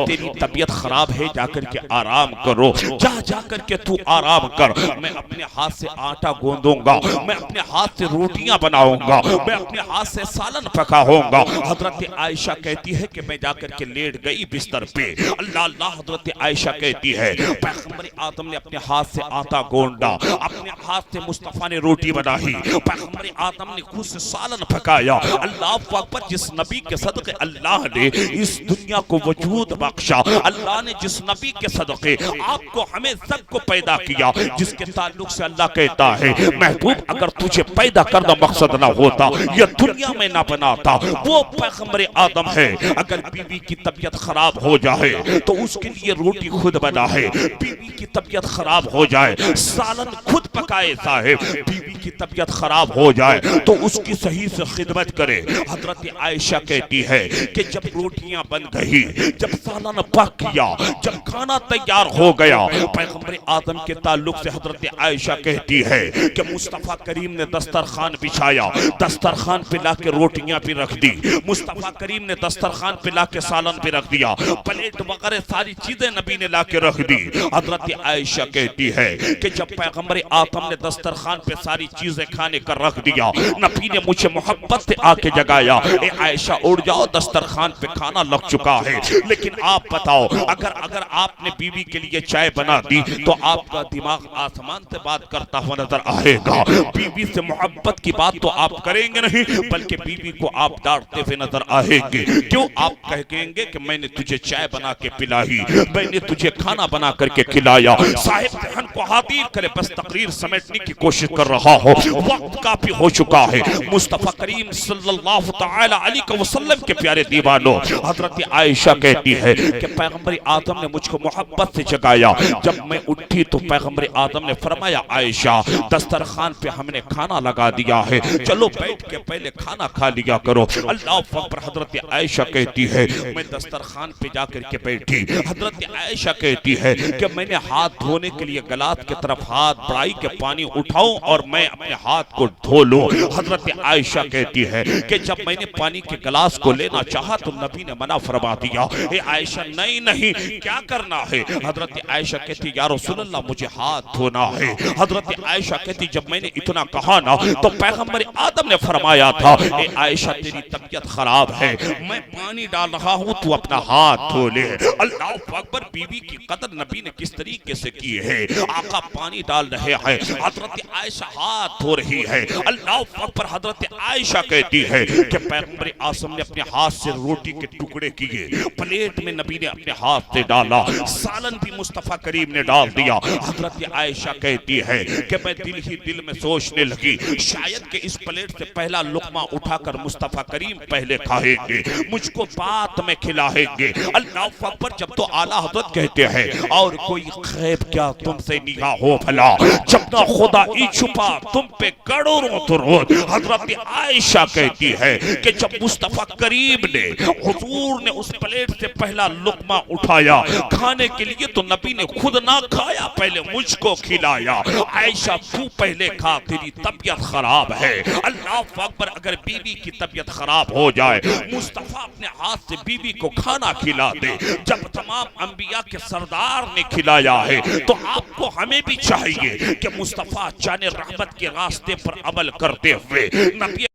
تیری طبیعت خراب ہے، جا کر کے آرام کرو، جا کر کے تو آرام کر، میں اپنے ہاتھ سے آٹا گوندوں گا، میں اپنے ہاتھ سے روٹیاں بناؤں گا، میں اپنے ہاتھ سے سالن پکاؤں گا۔ حضرت عائشہ کہتی ہے کہ میں جا کر کے لیٹ گئی بستر پہ، اللہ حضرت عائشہ کہتی ہے پیغمبر آدم نے اپنے ہاتھ سے آٹا گوندا، اپنے ہاتھ سے مصطفیٰ نے روٹی بنائی، پیغمبر آدم نے خود سے سالن پکایا۔ اللہ اکبر، جس نبی کے صدقے اللہ نے اس دنیا کو وجود بخشا، اللہ نے جس نبی کے صدقے آپ کو ہمیں سب کو پیدا کیا، جس کے تعلق سے اللہ کہتا ہے محبوب اگر تجھے پیدا کرنا مقصد نہ ہوتا یہ دنیا میں نہ بناتا، وہ پیغمبر آدم ہے۔ اگر بیوی کی طبیعت خراب ہو جائے تو اس کے لیے روٹی خود بنا ہے، بیوی کی طبیعت خراب ہو جائے سالن خود پکائے صاحب، بیوی کی طبیعت خراب ہو جائے تو اس کی صحیح سے خدمت کرے۔ حضرت عائشہ کہتی ہے کہ جب روٹیاں بن گئی، جب سالن پک گیا، جب کھانا تیار ہو گیا، پیغمبر آدم کے تعلق سے حضرت عائشہ کہتی ہے کہ مصطفیٰ کریم نے دسترخوان بچھایا، دسترخوان پہ لا کے روٹیاں بھی رکھ دی، مصطفیٰ کریم نے دسترخوان پہ لا کے سالن بھی رکھ دیا، پلیٹ وغیرہ ساری چیزیں نبی نے لا کے رکھ دی۔ حضرت عائشہ کہتی ہے کہ جب پیغمبر آدم نے دسترخوان پہ ساری چیزیں کھانے کر رکھ دیا، نبی نے مجھے محبت سے آ کے جگایا، اے عائشہ اٹھ جاؤ دسترخوان پہ کھانا لگ چکا ہے۔ لیکن آپ بتاؤ اگر آپ نے بیوی کے لیے چائے بنا دی تو آپ کا دماغ آسمان سے بات کرتا ہوا نظر آئے گا، بیوی سے محبت کی بات تو آپ کریں گے نہیں بلکہ بیوی کو آپ ڈانٹتے ہوئے نظر آئیں گے۔ کیوں؟ آپ کہیں گے کہ میں نے تجھے چائے بنا کے پلائی، میں نے تجھے کھانا بنا کر کے کھلایا۔ صاحب ذہن کو حاضر کرے، بس تقریر سمیٹنے کی کوشش کر رہا ہو، وقت کافی ہو چکا ہے۔ مصطفیٰ کریم صلی اللہ تعالی علیہ وسلم کے پیارے دیوانوں حضرت عائشہ کہتی ہے کہ پیغمبر آدم نے مجھ کو محبت سے جگایا، جب میں اٹھی تو پیغمبر آدم نے فرمایا عائشہ دسترخوان پہ ہم نے کھانا لگا دیا ہے، چلو بیٹھ کے پہلے کھانا کھا لیا کرو۔ اللہ اکبر، حضرت عائشہ کہتی ہے میں دسترخوان پہ جا کر کے بیٹھی، حضرت عائشہ کہتی ہے کہ میں نے ہاتھ دھونے کے لیے گلات کی طرف ہاتھ بڑھائی کہ پانی اٹھاؤں اور میں اپنے ہاتھ کو دھو لوں۔ حضرت عائشہ کہتی ہے کہ جب میں نے پانی کے گلاس کو لینا چاہا تو نبی نے منع فرما دیا، اے عائشہ نہیں کیا کرنا ہے؟ حضرت عائشہ کہتی یا رسول اللہ مجھے ہاتھ دھونا ہے۔ حضرت عائشہ کہتی جب میں نے اتنا کہا نا تو پیغمبر آدم نے فرمایا تھا اے عائشہ تیری طبیعت خراب ہے، میں پانی ڈال رہا ہوں تو اپنا ہاتھ دھو لے۔ اللہ اکبر، بیوی کی قدر نبی نے کس طریقے سے کی ہے، آقا پانی ڈال رہے ہیں، حضرت عائشہ ہاتھ دھو رہی ہے۔ اللہ اکبر، حضرت عائشہ کہتی ہے کہ پیغمبر آدم نے اپنے ہاتھ سے روٹی کے ٹکڑے کیے، پلیٹ میں نبی نے اپنے ہاتھ سے ڈالا، سالن بھی مصطفیٰ کریم نے ڈال دیا۔ حضرت عائشہ کہتی ہے کہ میں دل ہی دل میں سوچنے لگی شاید کہ اس پلیٹ سے پہلا لقمہ اٹھا کر مصطفیٰ کریم پہلے کھائیں گے، مجھ کو بعد میں کھلائیں گے۔ اللہ اکبر، جب تو اعلیٰ حضرت کہتے ہیں اور کوئی غیب کیا تم سے نگاہ ہو بھلا، جب نہ خدا ہی چھپا تم پہ کروڑوں درود۔ حضرت عائشہ کہتی ہے کہ جب مصطفیٰ کریم نے حضور نے اس پلیٹ سے پہلا لقمہ اٹھایا کھانے کے لیے تو نبی نے خود نہ کھایا، پہلے مجھ کو کھلایا۔ عائشہ تو پہلے کھا، تیری طبیعت خراب ہے۔ اللہ اکبر، اگر بیوی کی طبیعت خراب ہو جائے مصطفیٰ اپنے ہاتھ سے بیوی کو کھانا کھلا دے، جب تمام انبیاء کے سردار نے کھلایا ہے تو آپ کو ہمیں بھی چاہیے کہ مصطفیٰ جان رحمت کے راستے پر عمل کرتے ہوئے نبی